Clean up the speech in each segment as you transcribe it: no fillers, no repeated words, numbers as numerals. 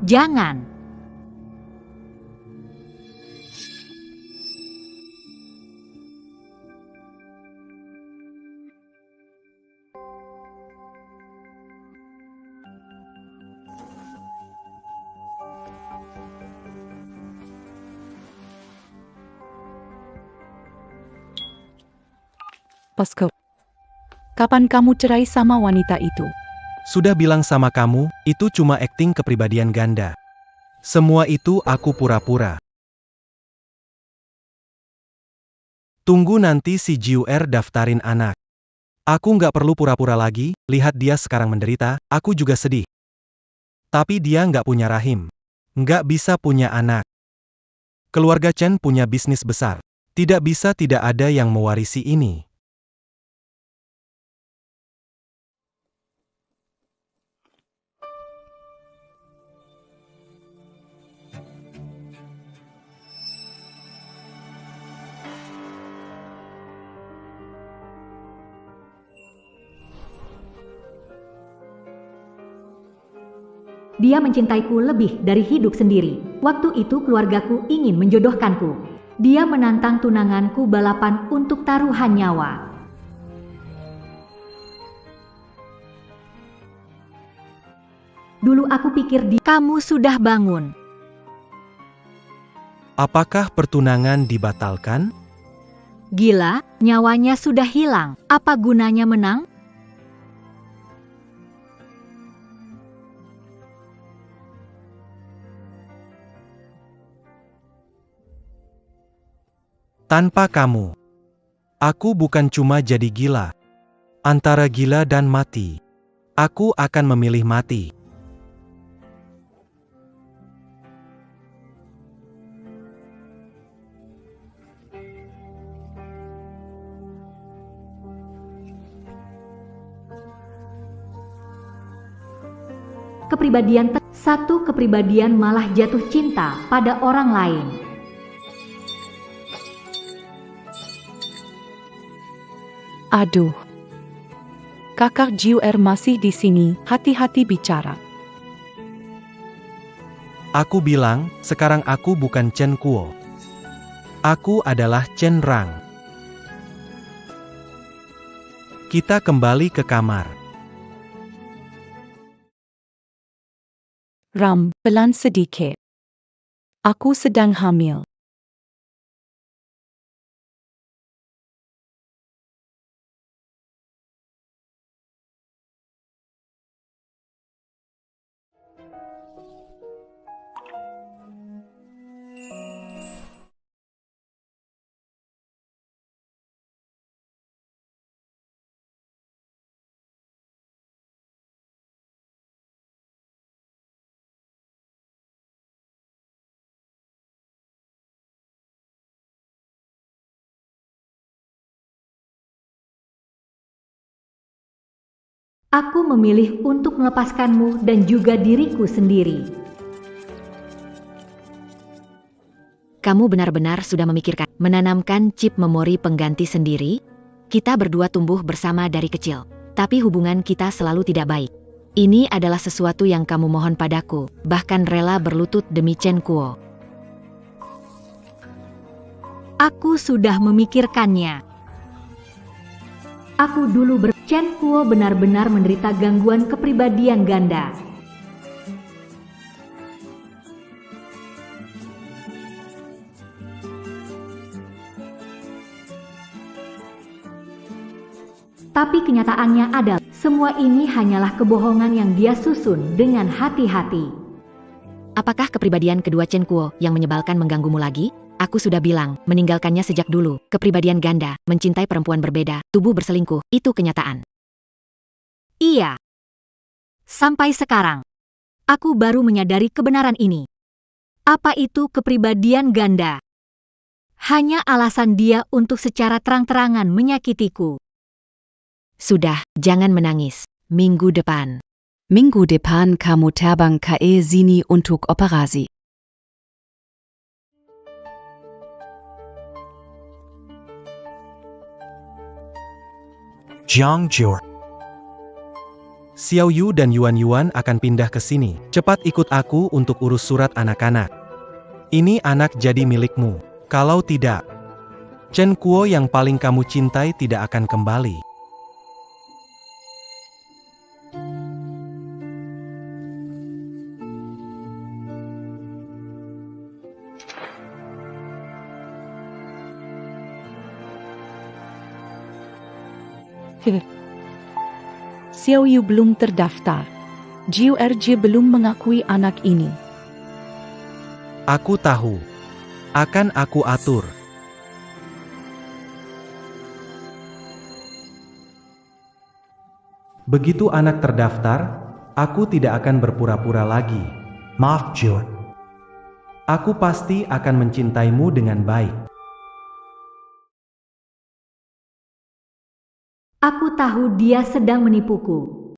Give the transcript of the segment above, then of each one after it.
Jangan. Pascal, kapan kamu cerai sama wanita itu? Sudah bilang sama kamu, itu cuma akting kepribadian ganda. Semua itu aku pura-pura. Tunggu nanti si JUR daftarin anak. Aku nggak perlu pura-pura lagi, lihat dia sekarang menderita, aku juga sedih. Tapi dia nggak punya rahim. Nggak bisa punya anak. Keluarga Chen punya bisnis besar. Tidak bisa tidak ada yang mewarisi ini. Dia mencintaiku lebih dari hidup sendiri. Waktu itu keluargaku ingin menjodohkanku. Dia menantang tunanganku balapan untuk taruhan nyawa. Dulu aku pikir kamu sudah bangun. Apakah pertunangan dibatalkan? Gila, nyawanya sudah hilang. Apa gunanya menang? Tanpa kamu, aku bukan cuma jadi gila. Antara gila dan mati, aku akan memilih mati. Satu kepribadian malah jatuh cinta pada orang lain. Aduh. Kakak JUR masih di sini, hati-hati bicara. Aku bilang, sekarang aku bukan Chen Kuo. Aku adalah Chen Rang. Kita kembali ke kamar. Ram, pelan sedikit. Aku sedang hamil. Aku memilih untuk melepaskanmu dan juga diriku sendiri. Kamu benar-benar sudah memikirkan menanamkan chip memori pengganti sendiri? Kita berdua tumbuh bersama dari kecil, tapi hubungan kita selalu tidak baik. Ini adalah sesuatu yang kamu mohon padaku, bahkan rela berlutut demi Chen Kuo. Aku sudah memikirkannya. Aku dulu Chen Kuo benar-benar menderita gangguan kepribadian ganda. Tapi kenyataannya adalah, semua ini hanyalah kebohongan yang dia susun dengan hati-hati. Apakah kepribadian kedua Chen Kuo yang menyebalkan mengganggumu lagi? Aku sudah bilang, meninggalkannya sejak dulu. Kepribadian ganda, mencintai perempuan berbeda, tubuh berselingkuh, itu kenyataan. Iya. Sampai sekarang, aku baru menyadari kebenaran ini. Apa itu kepribadian ganda? Hanya alasan dia untuk secara terang-terangan menyakitiku. Sudah, jangan menangis. Minggu depan kamu terbang ke sini untuk operasi. Jiang JUR. Xiao Yu dan Yuan Yuan akan pindah ke sini. Cepat ikut aku untuk urus surat anak-anak. Ini anak jadi milikmu. Kalau tidak, Chen Kuo yang paling kamu cintai tidak akan kembali. Xiao Yu belum terdaftar. JURJ belum mengakui anak ini. Aku tahu. Akan aku atur. Begitu anak terdaftar, aku tidak akan berpura-pura lagi. Maaf, Jun. Aku pasti akan mencintaimu dengan baik. Aku tahu dia sedang menipuku.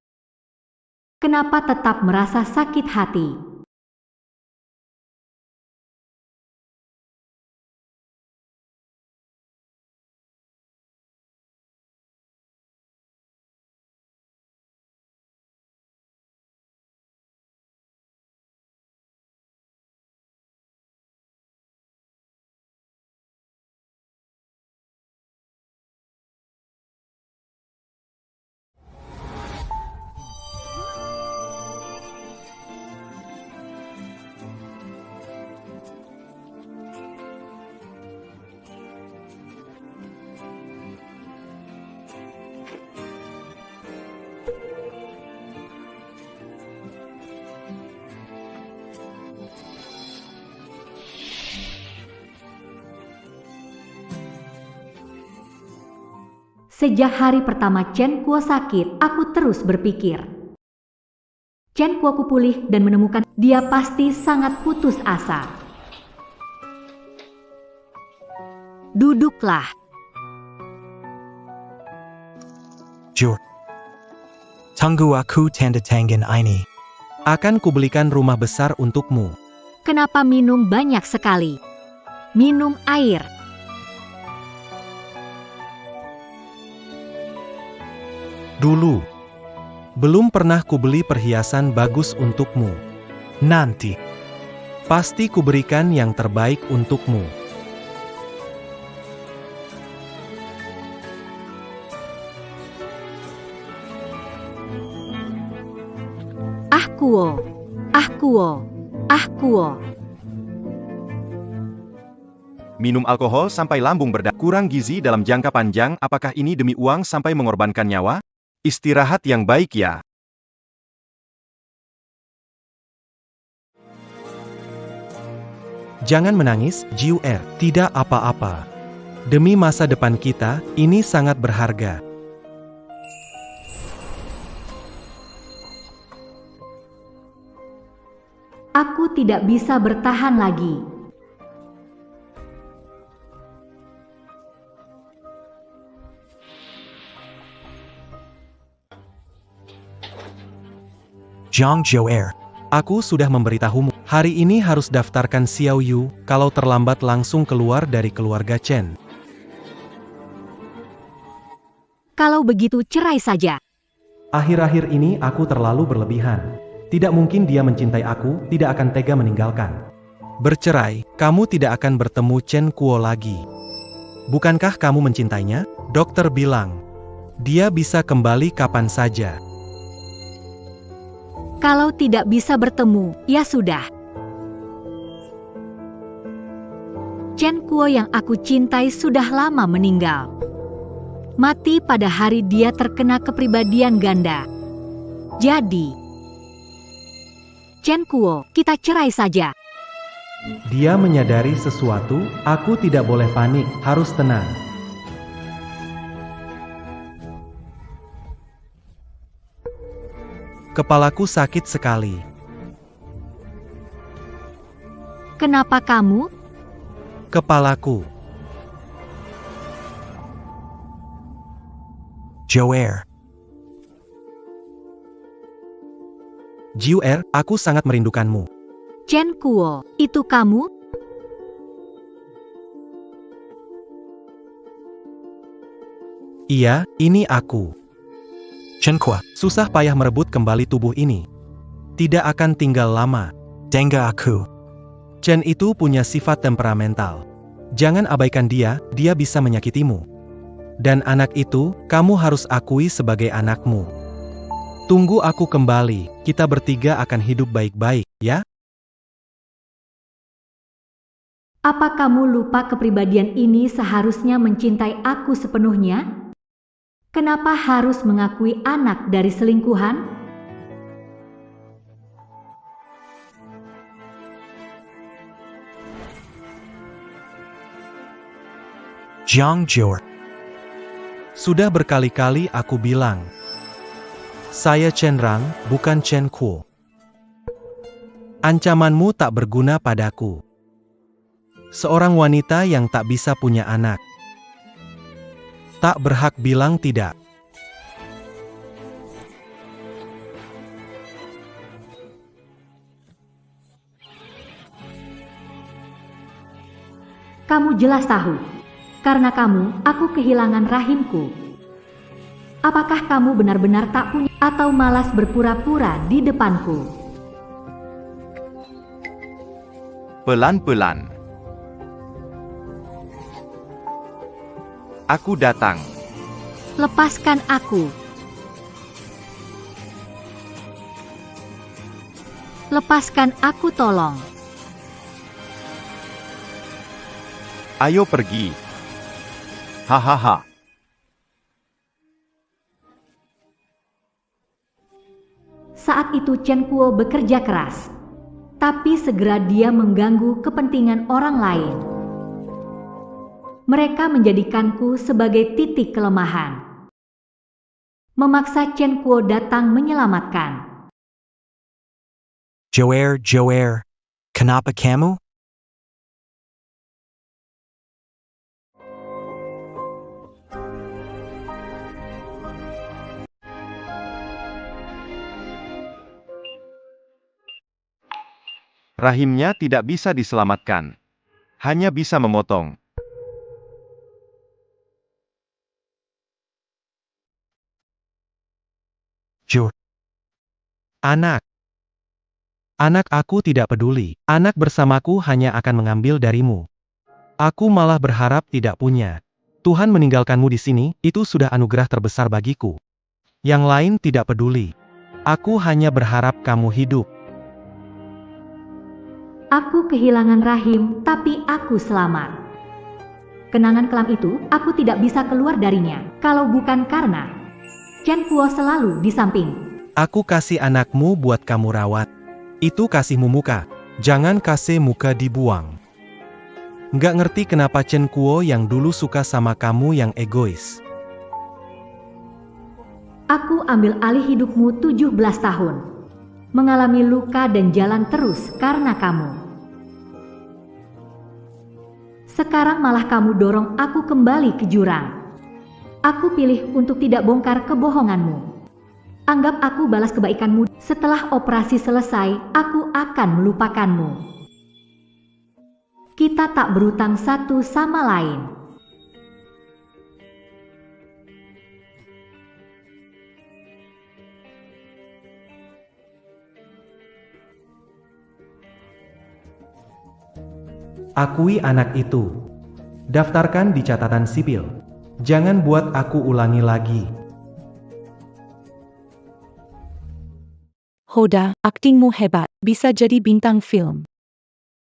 Kenapa tetap merasa sakit hati? Sejak hari pertama Chen Kuo sakit, aku terus berpikir. Chen Kuo pulih dan menemukan dia pasti sangat putus asa. Duduklah. Jur. Tunggu aku tanda tangan ini. Akan kubelikan rumah besar untukmu. Kenapa minum banyak sekali? Minum air. Dulu. Belum pernah kubeli perhiasan bagus untukmu. Nanti. Pasti kuberikan yang terbaik untukmu. Ah Kuo. Ah Kuo. Ah Kuo. Minum alkohol sampai lambung berdarah, kurang gizi dalam jangka panjang, apakah ini demi uang sampai mengorbankan nyawa? Istirahat yang baik ya. Jangan menangis, JUR. Tidak apa-apa. Demi masa depan kita, ini sangat berharga. Aku tidak bisa bertahan lagi. Zhang Joer. Aku sudah memberitahumu, hari ini harus daftarkan Xiao Yu, kalau terlambat langsung keluar dari keluarga Chen. Kalau begitu cerai saja. Akhir-akhir ini aku terlalu berlebihan. Tidak mungkin dia mencintai aku, tidak akan tega meninggalkan. Bercerai, kamu tidak akan bertemu Chen Kuo lagi. Bukankah kamu mencintainya? Dokter bilang, dia bisa kembali kapan saja. Kalau tidak bisa bertemu, ya sudah. Chen Kuo yang aku cintai sudah lama meninggal. Mati pada hari dia terkena kepribadian ganda. Jadi, Chen Kuo, kita cerai saja. Dia menyadari sesuatu, aku tidak boleh panik, harus tenang. Kepalaku sakit sekali. Kenapa kamu? Kepalaku. Joer. JUR, aku sangat merindukanmu. Chen Kuo, itu kamu? Iya, ini aku. Chen Kuo. Susah payah merebut kembali tubuh ini. Tidak akan tinggal lama. Dengga aku. Chen itu punya sifat temperamental. Jangan abaikan dia bisa menyakitimu. Dan anak itu, kamu harus akui sebagai anakmu. Tunggu aku kembali, kita bertiga akan hidup baik-baik, ya? Apa kamu lupa kepribadian ini seharusnya mencintai aku sepenuhnya? Kenapa harus mengakui anak dari selingkuhan? Jiang Zhou. Sudah berkali-kali aku bilang. Saya Chen Rang, bukan Chen Kuo. Ancamanmu tak berguna padaku. Seorang wanita yang tak bisa punya anak. Tak berhak bilang tidak. Kamu jelas tahu. Karena kamu, aku kehilangan rahimku. Apakah kamu benar-benar tak punya atau malas berpura-pura di depanku? Pelan-pelan. Aku datang. Lepaskan aku. Lepaskan aku, tolong. Ayo pergi. Hahaha. Saat itu Chen Kuo bekerja keras. Tapi segera dia mengganggu kepentingan orang lain. Mereka menjadikanku sebagai titik kelemahan. Memaksa Chen Kuo datang menyelamatkan. Joer, kenapa kamu? Rahimnya tidak bisa diselamatkan. Hanya bisa memotong. Zhou. Anak. Anak aku tidak peduli. Anak bersamaku hanya akan mengambil darimu. Aku malah berharap tidak punya. Tuhan meninggalkanmu di sini, itu sudah anugerah terbesar bagiku. Yang lain tidak peduli. Aku hanya berharap kamu hidup. Aku kehilangan rahim, tapi aku selamat. Kenangan kelam itu, aku tidak bisa keluar darinya, kalau bukan karena Chen Kuo selalu di samping. Aku kasih anakmu buat kamu rawat. Itu kasihmu muka. Jangan kasih muka dibuang. Nggak ngerti kenapa Chen Kuo yang dulu suka sama kamu yang egois. Aku ambil alih hidupmu 17 tahun. Mengalami luka dan jalan terus karena kamu. Sekarang malah kamu dorong aku kembali ke jurang. Aku pilih untuk tidak bongkar kebohonganmu. Anggap aku balas kebaikanmu. Setelah operasi selesai, aku akan melupakanmu. Kita tak berutang satu sama lain. Akui anak itu. Daftarkan di catatan sipil. Jangan buat aku ulangi lagi. Hoda, aktingmu hebat, bisa jadi bintang film.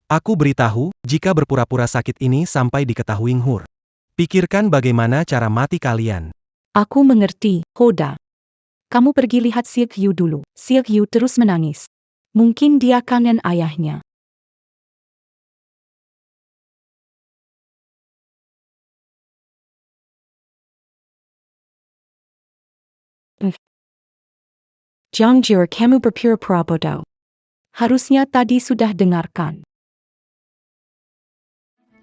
Aku beritahu, jika berpura-pura sakit ini sampai diketahui Nghur. Pikirkan bagaimana cara mati kalian. Aku mengerti, Hoda. Kamu pergi lihat Silk Yu dulu. Silk Yu terus menangis. Mungkin dia kangen ayahnya. Jiang Jur, kamu berpura-pura bodoh. Harusnya tadi sudah dengarkan.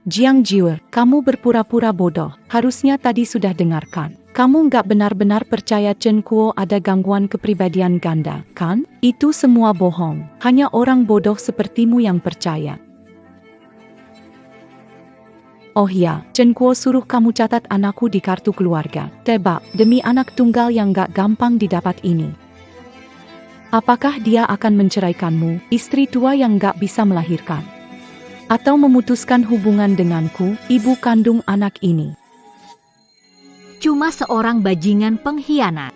Jiang Jur, kamu berpura-pura bodoh. Harusnya tadi sudah dengarkan. Kamu nggak benar-benar percaya Chen Kuo ada gangguan kepribadian ganda, kan? Itu semua bohong. Hanya orang bodoh sepertimu yang percaya. Oh ya, Chen Kuo suruh kamu catat anakku di kartu keluarga. Tebak, demi anak tunggal yang gak gampang didapat ini. Apakah dia akan menceraikanmu, istri tua yang gak bisa melahirkan? Atau memutuskan hubungan denganku, ibu kandung anak ini? Cuma seorang bajingan pengkhianat.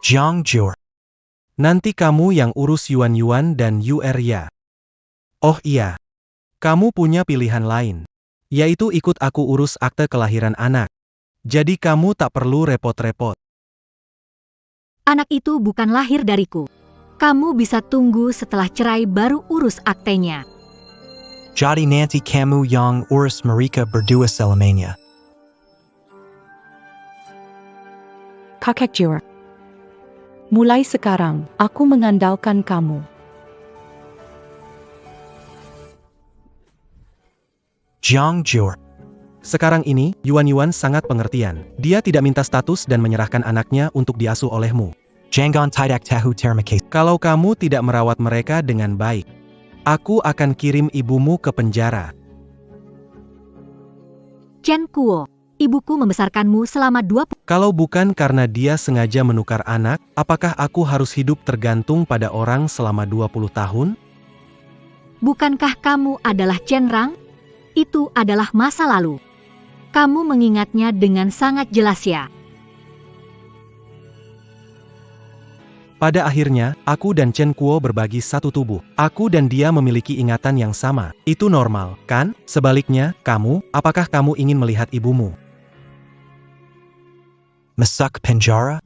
Jiang Jur. Nanti kamu yang urus Yuan dan Yuer ya. Oh iya. Kamu punya pilihan lain. Yaitu ikut aku urus akte kelahiran anak. Jadi kamu tak perlu repot-repot. Anak itu bukan lahir dariku. Kamu bisa tunggu setelah cerai baru urus aktenya. Jadi nanti kamu yang urus mereka berdua selamanya. Kakek Jur. Mulai sekarang, aku mengandalkan kamu. Jiang Jur. Sekarang ini, Yuan sangat pengertian. Dia tidak minta status dan menyerahkan anaknya untuk diasuh olehmu. Jangan tidak tahu terima kasih. Kalau kamu tidak merawat mereka dengan baik, aku akan kirim ibumu ke penjara. Chen Kuo, ibuku membesarkanmu selama 20. Kalau bukan karena dia sengaja menukar anak, apakah aku harus hidup tergantung pada orang selama 20 tahun? Bukankah kamu adalah Chen Rang? Itu adalah masa lalu. Kamu mengingatnya dengan sangat jelas ya. Pada akhirnya, aku dan Chen Kuo berbagi satu tubuh. Aku dan dia memiliki ingatan yang sama. Itu normal, kan? Sebaliknya, kamu, apakah kamu ingin melihat ibumu? Masuk penjara?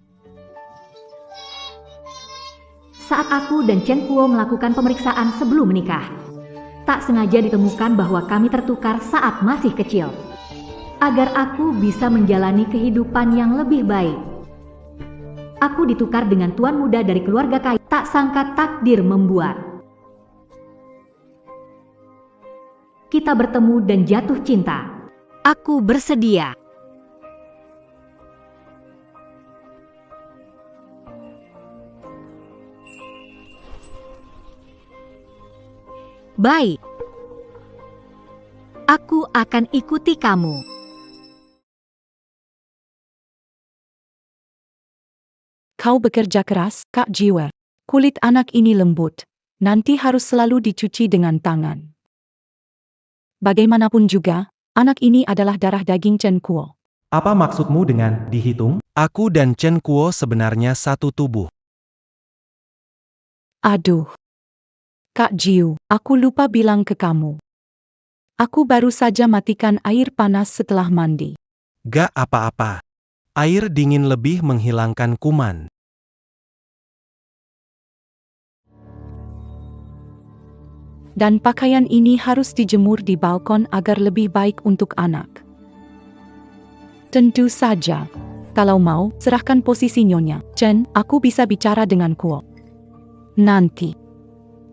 Saat aku dan Chen Kuo melakukan pemeriksaan sebelum menikah, tak sengaja ditemukan bahwa kami tertukar saat masih kecil. Agar aku bisa menjalani kehidupan yang lebih baik. Aku ditukar dengan tuan muda dari keluarga kaya. Tak sangka takdir membuat kita bertemu dan jatuh cinta. Aku bersedia. Baik. Aku akan ikuti kamu. Kau bekerja keras, Kak Jiwa. Kulit anak ini lembut. Nanti harus selalu dicuci dengan tangan. Bagaimanapun juga, anak ini adalah darah daging Chen Kuo. Apa maksudmu dengan dihitung? Aku dan Chen Kuo sebenarnya satu tubuh. Aduh. Kak Jiu, aku lupa bilang ke kamu. Aku baru saja matikan air panas setelah mandi. Gak apa-apa. Air dingin lebih menghilangkan kuman. Dan pakaian ini harus dijemur di balkon agar lebih baik untuk anak. Tentu saja. Kalau mau, serahkan posisi Nyonya. Chen, aku bisa bicara dengan Kuo. Nanti.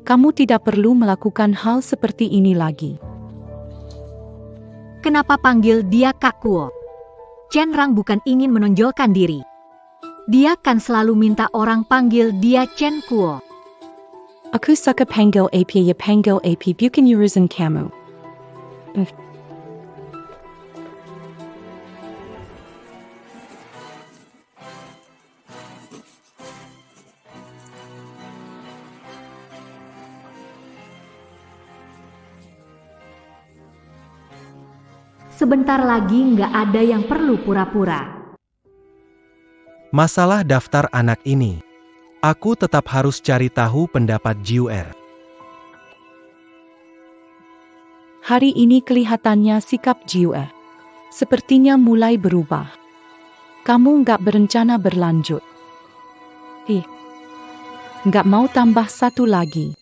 Kamu tidak perlu melakukan hal seperti ini lagi. Kenapa panggil dia Kak Kuo? Chen Rang bukan ingin menonjolkan diri. Dia kan selalu minta orang panggil dia Chen Kuo. Aku suka panggil AP bukan urusan kamu. Sebentar lagi nggak ada yang perlu pura-pura. Masalah daftar anak ini. Aku tetap harus cari tahu pendapat Jiuer. Hari ini kelihatannya sikap Jiuer sepertinya mulai berubah. Kamu nggak berencana berlanjut. Nggak mau tambah satu lagi.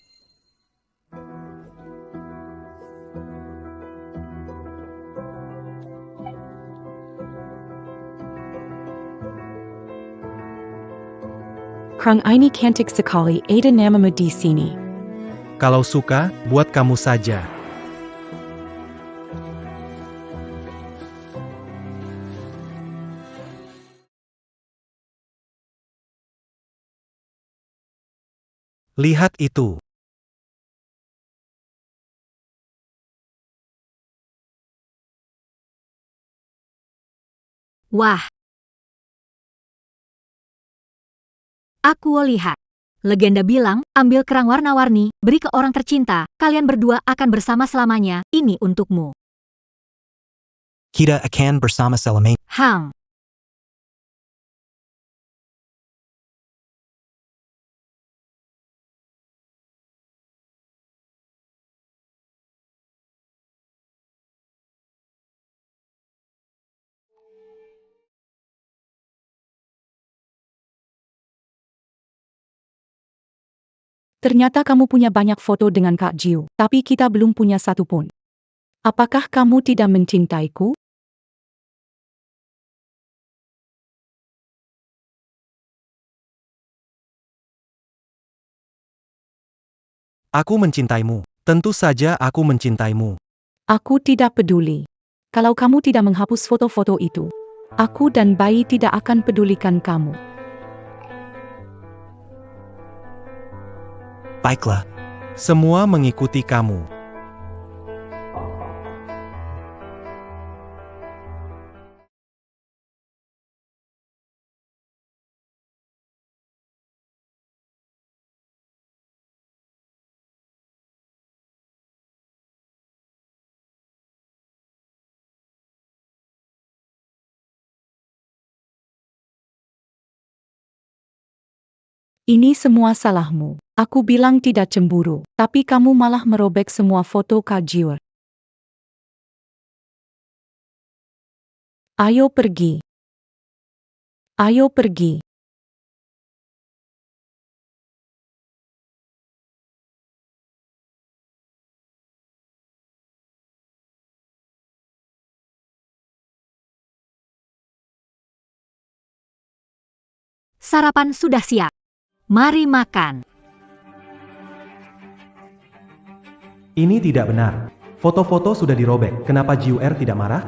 Krang ini cantik sekali, ada namamu di sini. Kalau suka, buat kamu saja. Lihat itu. Wah. Aku lihat. Legenda bilang, ambil kerang warna-warni, beri ke orang tercinta, kalian berdua akan bersama selamanya, ini untukmu. Kita akan bersama selamanya. Hang. Ternyata kamu punya banyak foto dengan Kak Jiu, tapi kita belum punya satu pun. Apakah kamu tidak mencintaiku? Aku mencintaimu. Tentu saja aku mencintaimu. Aku tidak peduli. Kalau kamu tidak menghapus foto-foto itu, aku dan bayi tidak akan pedulikan kamu. Baiklah. Semua mengikuti kamu. Ini semua salahmu. Aku bilang tidak cemburu, tapi kamu malah merobek semua foto Kak Jiu. Ayo pergi. Ayo pergi. Sarapan sudah siap. Mari makan. Ini tidak benar. Foto-foto sudah dirobek. Kenapa Jiuer tidak marah?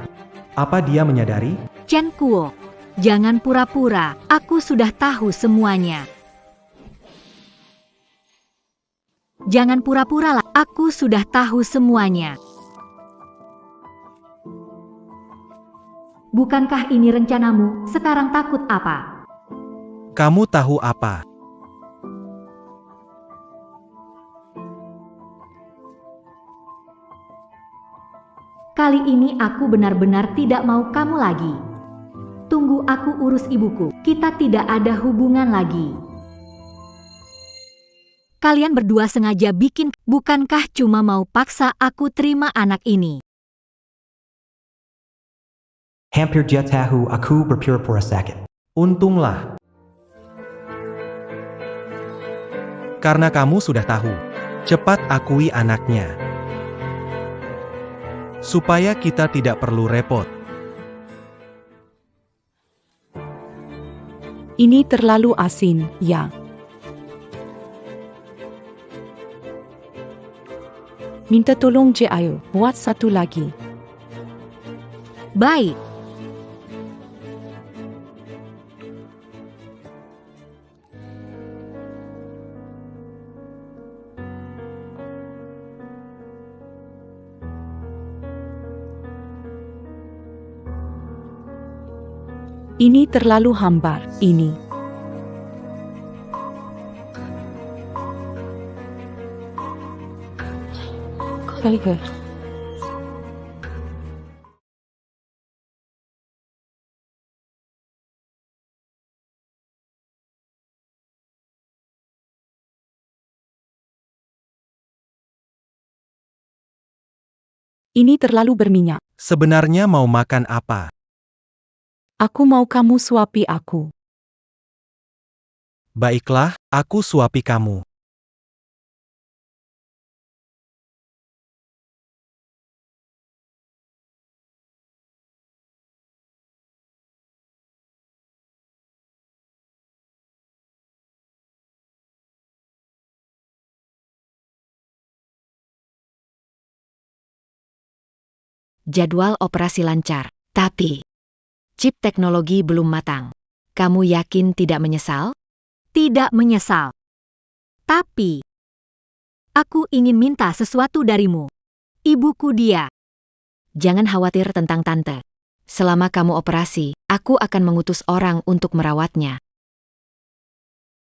Apa dia menyadari? Chen Kuo, jangan pura-pura, aku sudah tahu semuanya. Jangan pura-pura lah, aku sudah tahu semuanya. Bukankah ini rencanamu? Sekarang takut apa? Kamu tahu apa? Kali ini aku benar-benar tidak mau kamu lagi. Tunggu aku urus ibuku, kita tidak ada hubungan lagi. Kalian berdua sengaja bikin, bukankah cuma mau paksa aku terima anak ini? Hampir dia tahu aku berpura-pura sakit. Untunglah. Karena kamu sudah tahu. Cepat akui anaknya. Supaya kita tidak perlu repot. Ini terlalu asin, ya. Minta tolong Je ayo, buat satu lagi. Baik. Ini terlalu hambar, ini. Baiklah. Ini terlalu berminyak. Sebenarnya mau makan apa? Aku mau kamu suapi aku. Baiklah, aku suapi kamu. Jadwal operasi lancar, tapi chip teknologi belum matang. Kamu yakin tidak menyesal? Tidak menyesal. Tapi, aku ingin minta sesuatu darimu. Ibuku dia. Jangan khawatir tentang tante. Selama kamu operasi, aku akan mengutus orang untuk merawatnya.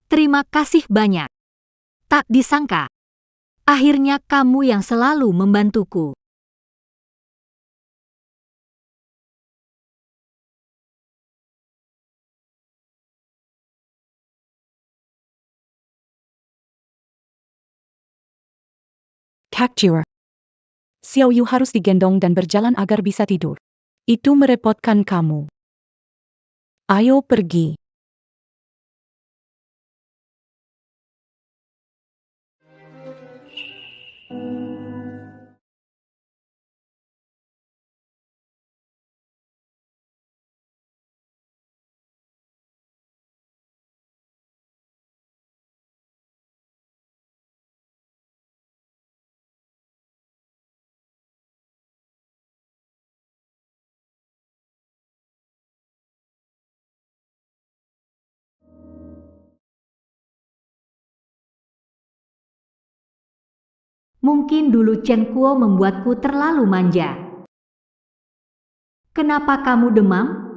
Terima kasih banyak. Tak disangka. Akhirnya kamu yang selalu membantuku. Kak Jiwer. Xiao Yu harus digendong dan berjalan agar bisa tidur. Itu merepotkan kamu. Ayo pergi. Mungkin dulu Chen Kuo membuatku terlalu manja. Kenapa kamu demam?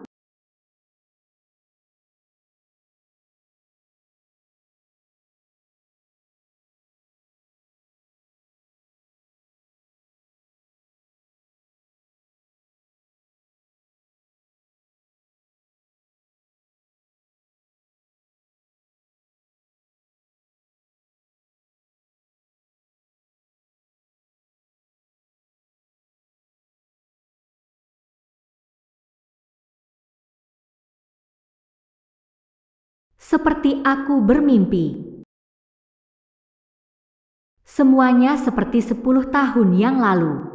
Seperti aku bermimpi. Semuanya seperti 10 tahun yang lalu.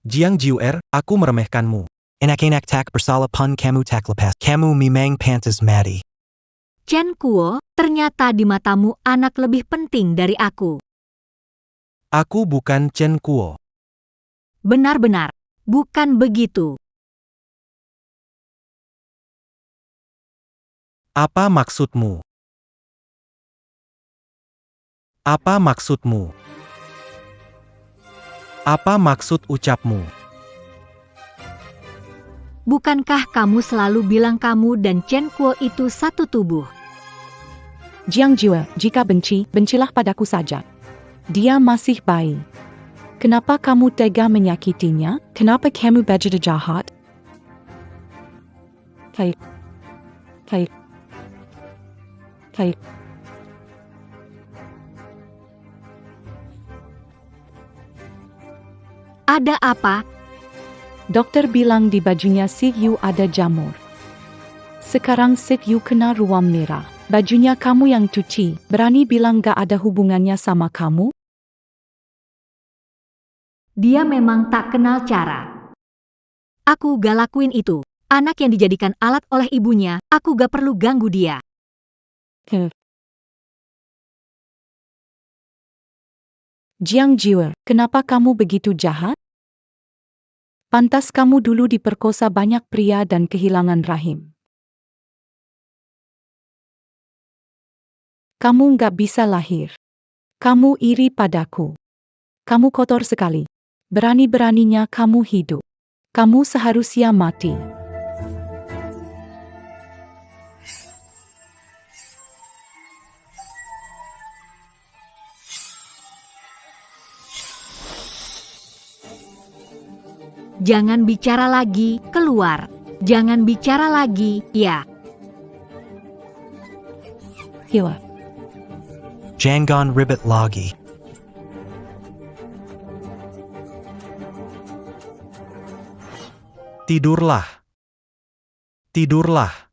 Jiang Jiuer, aku meremehkanmu. Enak-enak tak bersalah pun kamu tak lepas. Kamu memang pantas mati. Chen Kuo, ternyata di matamu anak lebih penting dari aku. Aku bukan Chen Kuo. Benar-benar, bukan begitu. Apa maksudmu? Apa maksudmu? Apa maksud ucapmu? Bukankah kamu selalu bilang kamu dan Chen Kuo itu satu tubuh? Jiang Jiwer, jika benci, bencilah padaku saja. Dia masih bayi. Kenapa kamu tega menyakitinya? Kenapa kamu begitu jahat? Baik. Baik. Baik. Ada apa? Dokter bilang di bajunya Si Yu ada jamur. Sekarang Si Yu kena ruam merah. Bajunya kamu yang cuci. Berani bilang gak ada hubungannya sama kamu? Dia memang tak kenal cara. Aku gak lakuin itu. Anak yang dijadikan alat oleh ibunya, aku gak perlu ganggu dia. Jiang Jiwer, kenapa kamu begitu jahat? Pantas kamu dulu diperkosa banyak pria dan kehilangan rahim. Kamu nggak bisa lahir. Kamu iri padaku. Kamu kotor sekali. Berani-beraninya kamu hidup. Kamu seharusnya mati. Jangan bicara lagi, keluar. Jangan bicara lagi, ya. Hiwa. Jangan ribet lagi. Tidurlah. Tidurlah.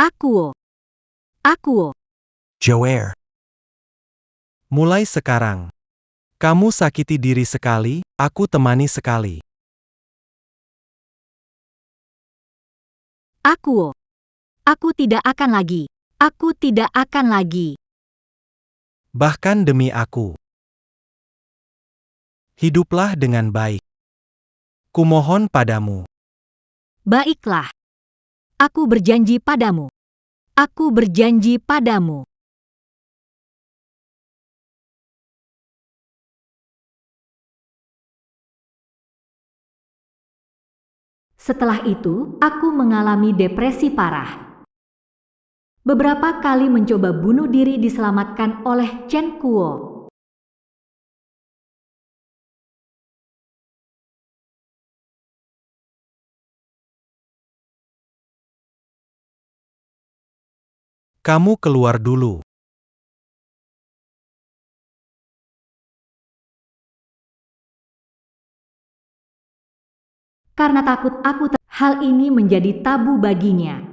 Aku. Aku. Joer. Mulai sekarang. Kamu sakiti diri sekali, aku temani sekali. Aku. Aku tidak akan lagi. Aku tidak akan lagi. Bahkan demi aku. Hiduplah dengan baik. Kumohon padamu. Baiklah. Aku berjanji padamu. Aku berjanji padamu. Setelah itu, aku mengalami depresi parah. Beberapa kali mencoba bunuh diri diselamatkan oleh Chen Kuo. Kamu keluar dulu. Karena takut hal ini menjadi tabu baginya.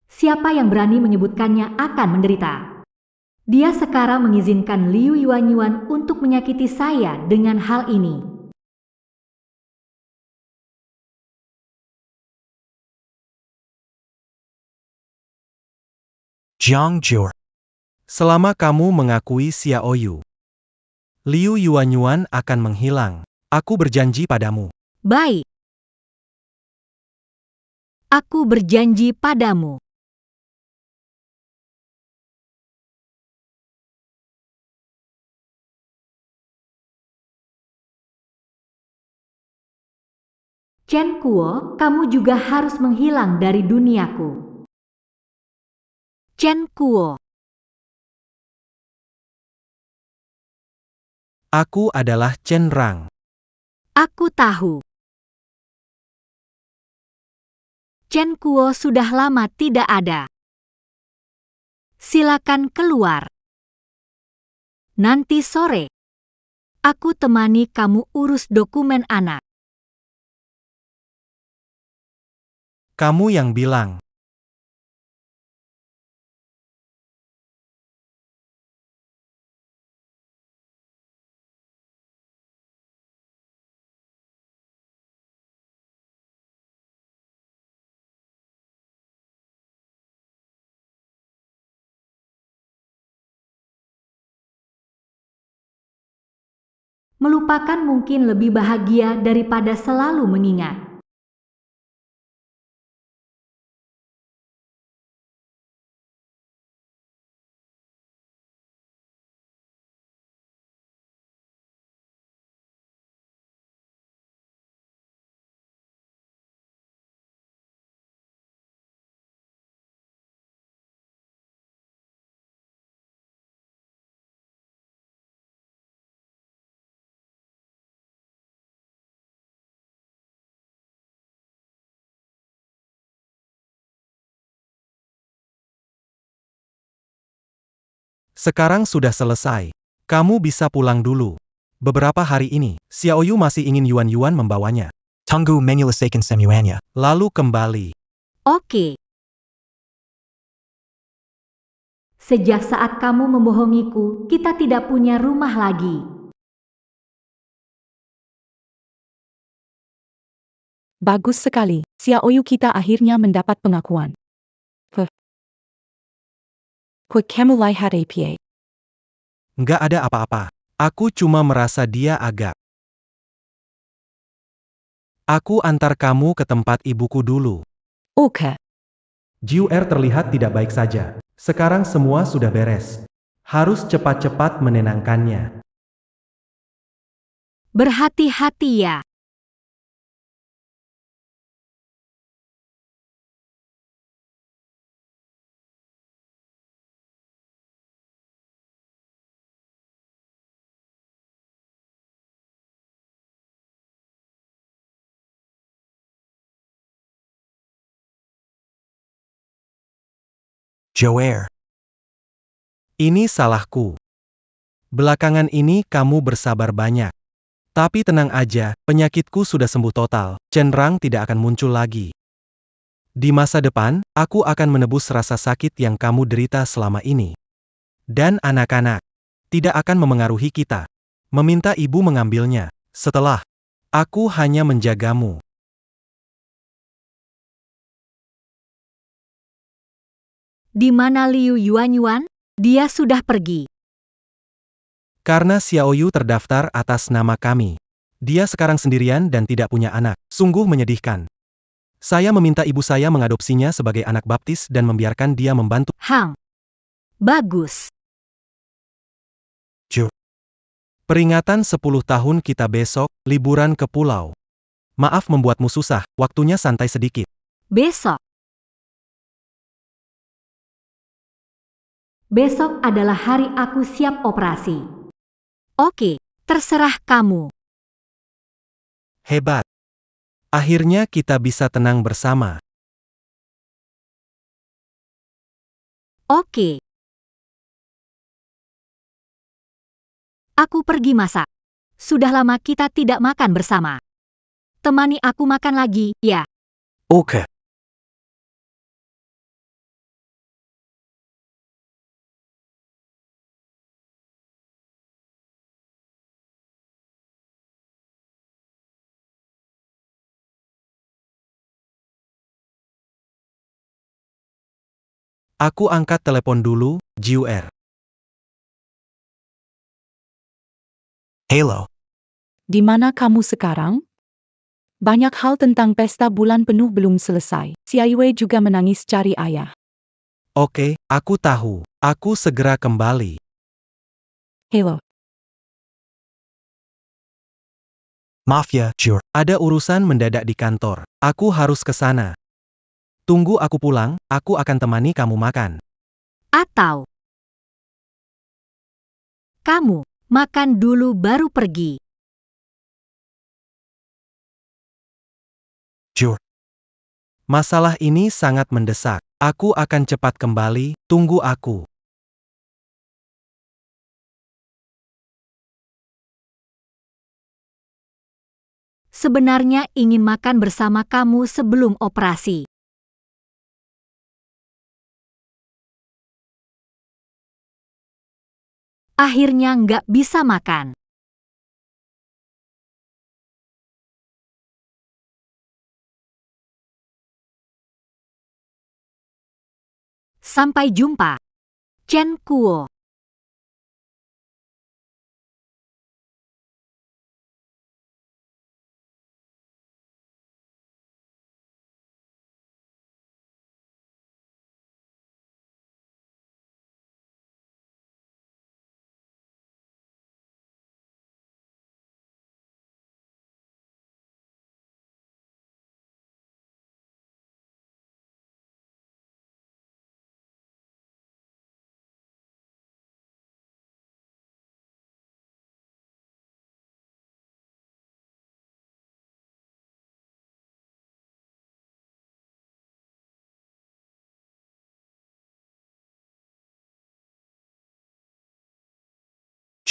Siapa yang berani menyebutkannya akan menderita. Dia sekarang mengizinkan Liu Yuanyuan untuk menyakiti saya dengan hal ini. Jiang Jor. Selama kamu mengakui Xiaoyu, Liu Yuanyuan akan menghilang. Aku berjanji padamu. Baik. Aku berjanji padamu. Chen Kuo, kamu juga harus menghilang dari duniaku. Chen Kuo. Aku adalah Chen Rang. Aku tahu. Chen Kuo sudah lama tidak ada. Silakan keluar. Nanti sore, aku temani kamu urus dokumen anak. Kamu yang bilang. Melupakan mungkin lebih bahagia daripada selalu mengingat. Sekarang sudah selesai. Kamu bisa pulang dulu. Beberapa hari ini, Xiaoyu masih ingin Yuan-Yuan membawanya. Tunggu menyelesaikan semuanya. Lalu kembali. Oke. Sejak saat kamu membohongiku, kita tidak punya rumah lagi. Bagus sekali, Xiaoyu kita akhirnya mendapat pengakuan. Kue kamu lihat apa? Nggak ada apa-apa. Aku cuma merasa dia agak. Aku antar kamu ke tempat ibuku dulu. Oke. Jiuer terlihat tidak baik saja. Sekarang semua sudah beres. Harus cepat-cepat menenangkannya. Berhati-hati ya. Joer. Ini salahku. Belakangan ini kamu bersabar banyak. Tapi tenang aja, penyakitku sudah sembuh total. Chen Rang tidak akan muncul lagi. Di masa depan, aku akan menebus rasa sakit yang kamu derita selama ini. Dan anak-anak tidak akan memengaruhi kita. Meminta ibu mengambilnya. Setelah aku hanya menjagamu. Di mana Liu Yuanyuan? Dia sudah pergi. Karena Xiaoyu terdaftar atas nama kami. Dia sekarang sendirian dan tidak punya anak. Sungguh menyedihkan. Saya meminta ibu saya mengadopsinya sebagai anak baptis dan membiarkan dia membantu. Hang. Bagus. Peringatan 10 tahun kita besok, liburan ke pulau. Maaf membuatmu susah, waktunya santai sedikit. Besok. Besok adalah hari aku siap operasi. Oke, terserah kamu. Hebat. Akhirnya kita bisa tenang bersama. Oke. Aku pergi masak. Sudah lama kita tidak makan bersama. Temani aku makan lagi, ya. Oke. Aku angkat telepon dulu, Jiuer. Halo. Di mana kamu sekarang? Banyak hal tentang pesta bulan penuh belum selesai. Xiaiyue juga menangis cari ayah. Oke, aku tahu. Aku segera kembali. Halo. Mafia, Jur. Ada urusan mendadak di kantor. Aku harus ke sana. Tunggu aku pulang, aku akan temani kamu makan. Atau kamu makan dulu baru pergi. Jur. Masalah ini sangat mendesak. Aku akan cepat kembali, tunggu aku. Sebenarnya ingin makan bersama kamu sebelum operasi. Akhirnya nggak bisa makan. Sampai jumpa. Chen Kuo.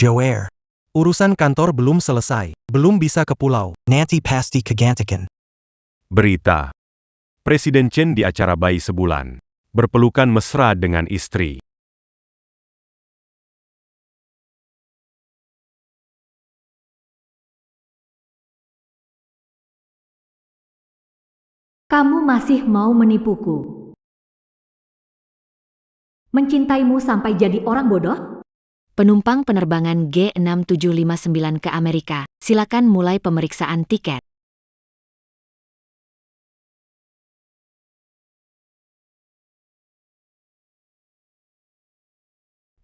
Joer. Urusan kantor belum selesai. Belum bisa ke pulau. Nanti pasti kegantikan. Berita. Presiden Chen di acara bayi sebulan. Berpelukan mesra dengan istri. Kamu masih mau menipuku? Mencintaimu sampai jadi orang bodoh? Penumpang penerbangan G6759 ke Amerika, silakan mulai pemeriksaan tiket.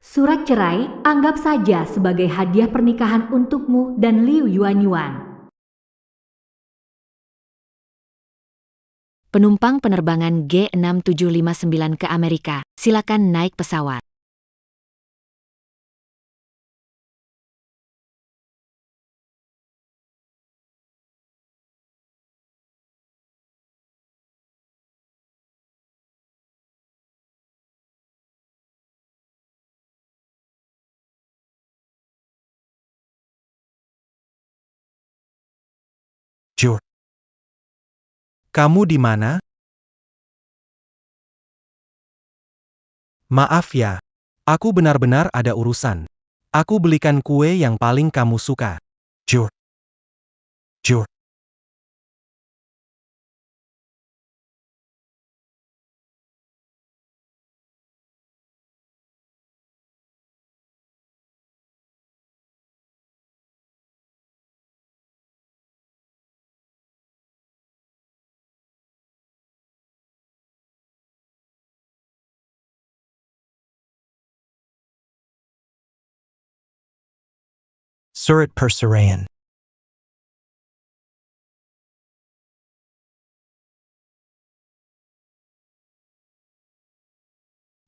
Surat cerai, anggap saja sebagai hadiah pernikahan untukmu dan Liu Yuanyuan. Penumpang penerbangan G6759 ke Amerika, silakan naik pesawat. Jur. Kamu di mana? Maaf ya. Aku benar-benar ada urusan. Aku belikan kue yang paling kamu suka. Jur. Jur. Surat perceraian.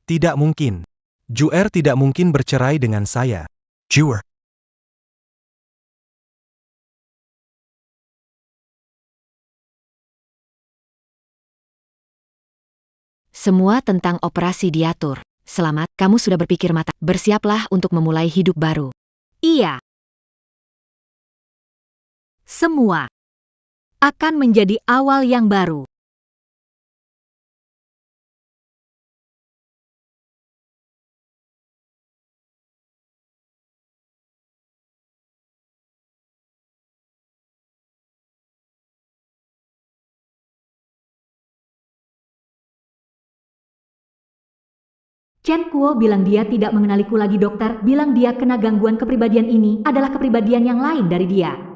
Tidak mungkin. Juer tidak mungkin bercerai dengan saya. Jur. Semua tentang operasi diatur. Selamat, kamu sudah berpikir matang. Bersiaplah untuk memulai hidup baru. Iya. Semua akan menjadi awal yang baru. Chen Kuo bilang dia tidak mengenaliku lagi dokter, bilang dia kena gangguan kepribadian ini adalah kepribadian yang lain dari dia.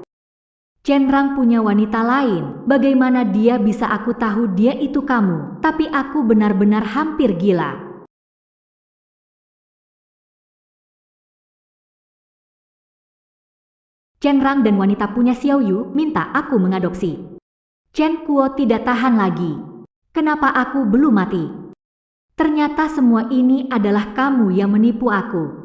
Chen Rang punya wanita lain, bagaimana dia bisa aku tahu dia itu kamu, tapi aku benar-benar hampir gila. Chen Rang dan wanita punya Xiao Yu minta aku mengadopsi. Chen Kuo tidak tahan lagi. Kenapa aku belum mati? Ternyata semua ini adalah kamu yang menipu aku.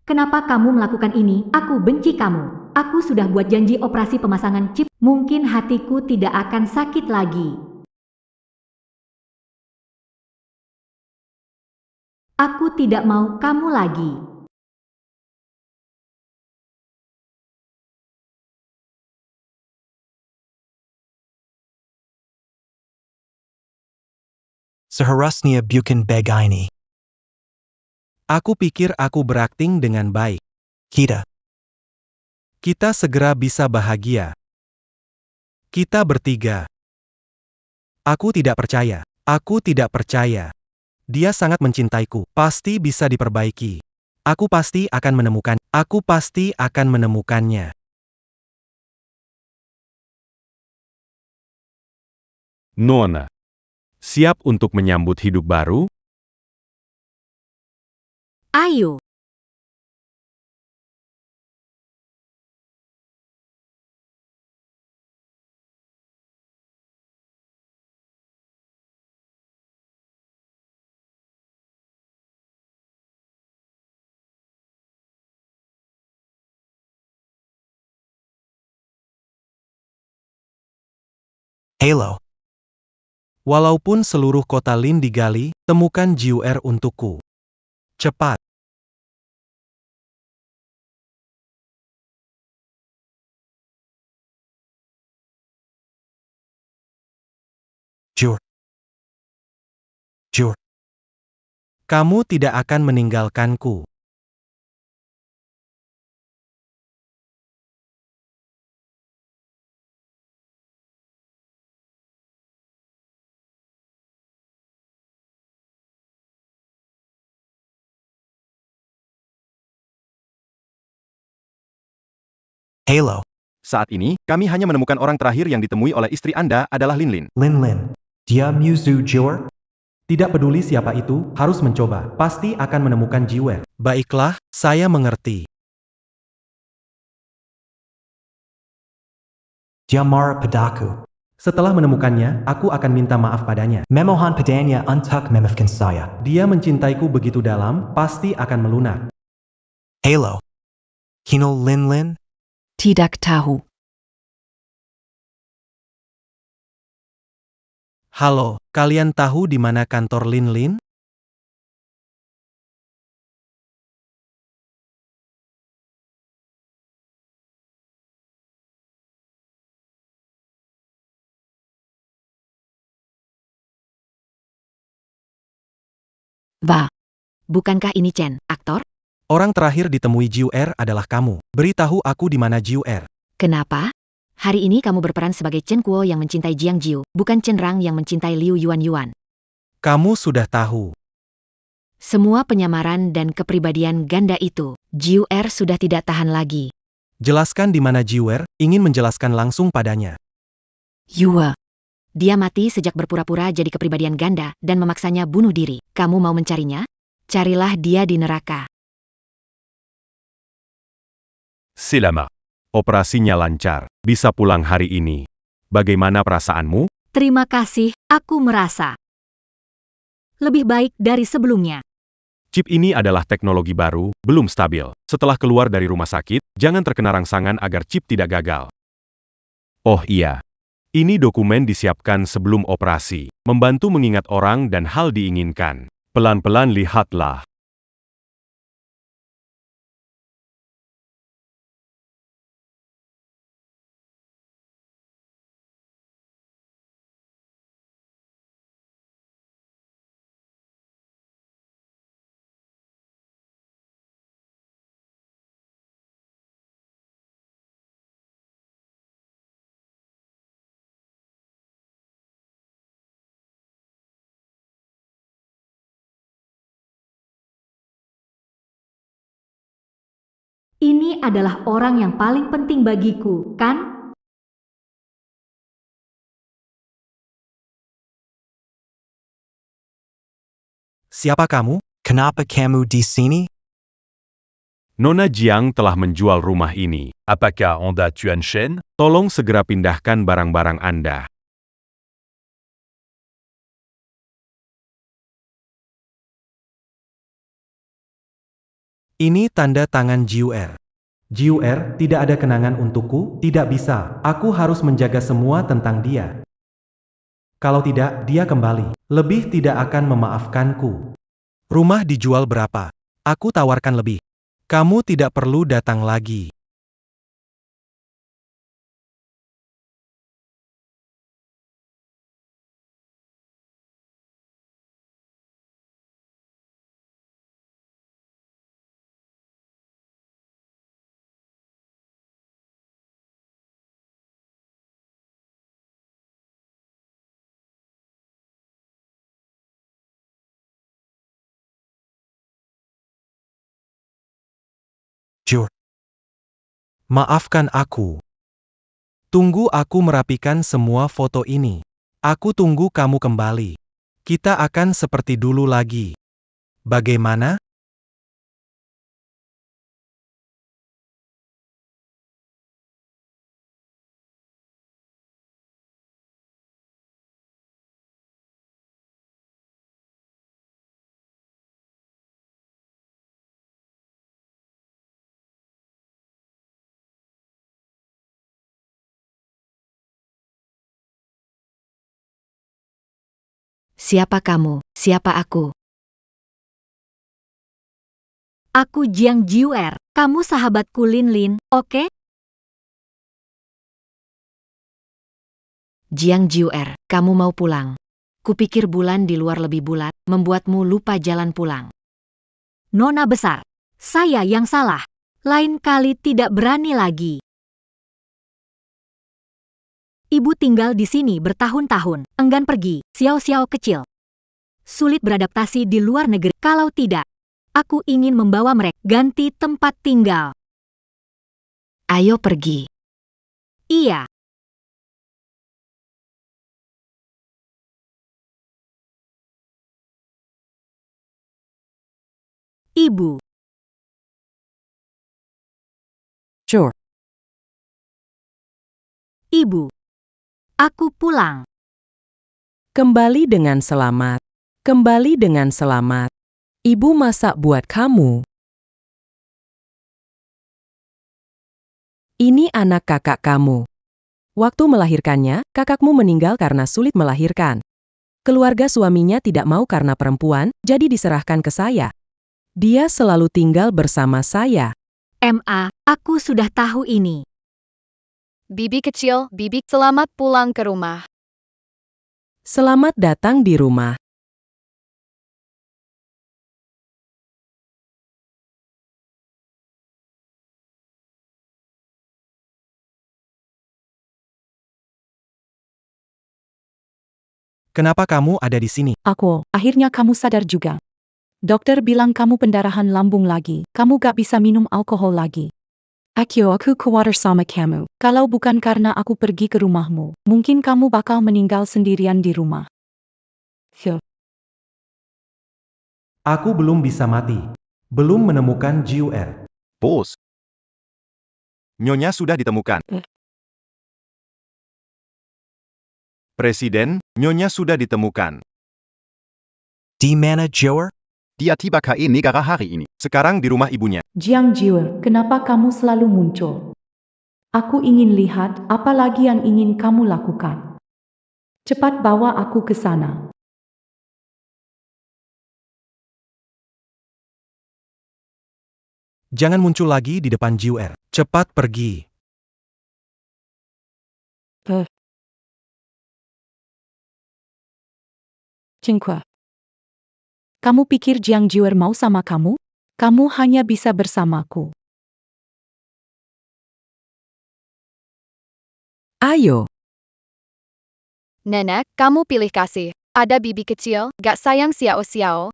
Kenapa kamu melakukan ini? Aku benci kamu. Aku sudah buat janji operasi pemasangan chip. Mungkin hatiku tidak akan sakit lagi. Aku tidak mau kamu lagi. Seharusnya bukan begini. Aku pikir aku berakting dengan baik. Kita segera bisa bahagia. Kita bertiga. Aku tidak percaya. Aku tidak percaya. Dia sangat mencintaiku. Pasti bisa diperbaiki. Aku pasti akan menemukan. Aku pasti akan menemukannya. Nona. Siap untuk menyambut hidup baru? Ayo. Halo. Walaupun seluruh kota Lin digali, temukan Jiuer untukku. Cepat. Jur. Jur. Kamu tidak akan meninggalkanku. Halo. Saat ini, kami hanya menemukan orang terakhir yang ditemui oleh istri Anda adalah Lin Lin. Lin Lin. Dia Muzu Jur? Tidak peduli siapa itu, harus mencoba. Pasti akan menemukan Jiuer. Baiklah, saya mengerti. Dia marah padaku. Setelah menemukannya, aku akan minta maaf padanya. Memohon padanya untuk memaafkan saya. Dia mencintaiku begitu dalam, pasti akan melunak. Halo. Kino Lin Lin? Tidak tahu. Halo, kalian tahu di mana kantor Lin Lin? Wahr. Bukankah ini Chen, aktor? Orang terakhir ditemui Jiuer adalah kamu. Beritahu aku di mana Jiuer. Kenapa? Hari ini kamu berperan sebagai Chen Kuo yang mencintai Jiang Jiu, bukan Chen Rang yang mencintai Liu Yuan. Kamu sudah tahu. Semua penyamaran dan kepribadian ganda itu, Jiuer sudah tidak tahan lagi. Jelaskan di mana Jiuer, ingin menjelaskan langsung padanya. Yue. Dia mati sejak berpura-pura jadi kepribadian ganda dan memaksanya bunuh diri. Kamu mau mencarinya? Carilah dia di neraka. Selamat. Operasinya lancar. Bisa pulang hari ini. Bagaimana perasaanmu? Terima kasih, aku merasa lebih baik dari sebelumnya. Chip ini adalah teknologi baru, belum stabil. Setelah keluar dari rumah sakit, jangan terkena rangsangan agar chip tidak gagal. Oh iya. Ini dokumen disiapkan sebelum operasi. Membantu mengingat orang dan hal diinginkan. Pelan-pelan lihatlah. Ini adalah orang yang paling penting bagiku, kan? Siapa kamu? Kenapa kamu di sini? Nona Jiang telah menjual rumah ini. Apakah Anda Tuan Shen? Tolong segera pindahkan barang-barang Anda. Ini tanda tangan Jiuer. Jiuer, tidak ada kenangan untukku, tidak bisa. Aku harus menjaga semua tentang dia. Kalau tidak, dia kembali. Lebih tidak akan memaafkanku. Rumah dijual berapa? Aku tawarkan lebih. Kamu tidak perlu datang lagi. Jur. Maafkan aku. Tunggu aku merapikan semua foto ini. Aku tunggu kamu kembali. Kita akan seperti dulu lagi. Bagaimana? Siapa kamu? Siapa aku? Aku Jiang Jiuer, kamu sahabatku Lin Lin, oke? Jiang Jiuer, kamu mau pulang. Kupikir bulan di luar lebih bulat, membuatmu lupa jalan pulang. Nona besar, saya yang salah. Lain kali tidak berani lagi. Ibu tinggal di sini bertahun-tahun, enggan pergi, xiao-xiao kecil. Sulit beradaptasi di luar negeri, kalau tidak. Aku ingin membawa mereka ganti tempat tinggal. Ayo pergi. Iya. Ibu. Jur. Ibu. Aku pulang. Kembali dengan selamat. Kembali dengan selamat. Ibu masak buat kamu. Ini anak kakak kamu. Waktu melahirkannya, kakakmu meninggal karena sulit melahirkan. Keluarga suaminya tidak mau karena perempuan, jadi diserahkan ke saya. Dia selalu tinggal bersama saya. Aku sudah tahu ini. Bibi kecil, Bibi, selamat pulang ke rumah. Selamat datang di rumah. Kenapa kamu ada di sini? Akhirnya kamu sadar juga. Dokter bilang kamu pendarahan lambung lagi. Kamu gak bisa minum alkohol lagi. Aku khawatir sama kamu. Kalau bukan karena aku pergi ke rumahmu, mungkin kamu bakal meninggal sendirian di rumah. Phew. Aku belum bisa mati. Belum menemukan JUR. Bos. Nyonya sudah ditemukan. Presiden, Nyonya sudah ditemukan. Di mana Joer? Dia tiba ke negara hari ini. Sekarang di rumah ibunya. Jiang Jiwe, kenapa kamu selalu muncul? Aku ingin lihat apa lagi yang ingin kamu lakukan. Cepat bawa aku ke sana. Jangan muncul lagi di depan JUR. Cepat pergi. Cingkwa. Kamu pikir Jiang Jiwe mau sama kamu? Kamu hanya bisa bersamaku. Ayo, Nenek, kamu pilih kasih. Ada bibi kecil, gak sayang Xiao.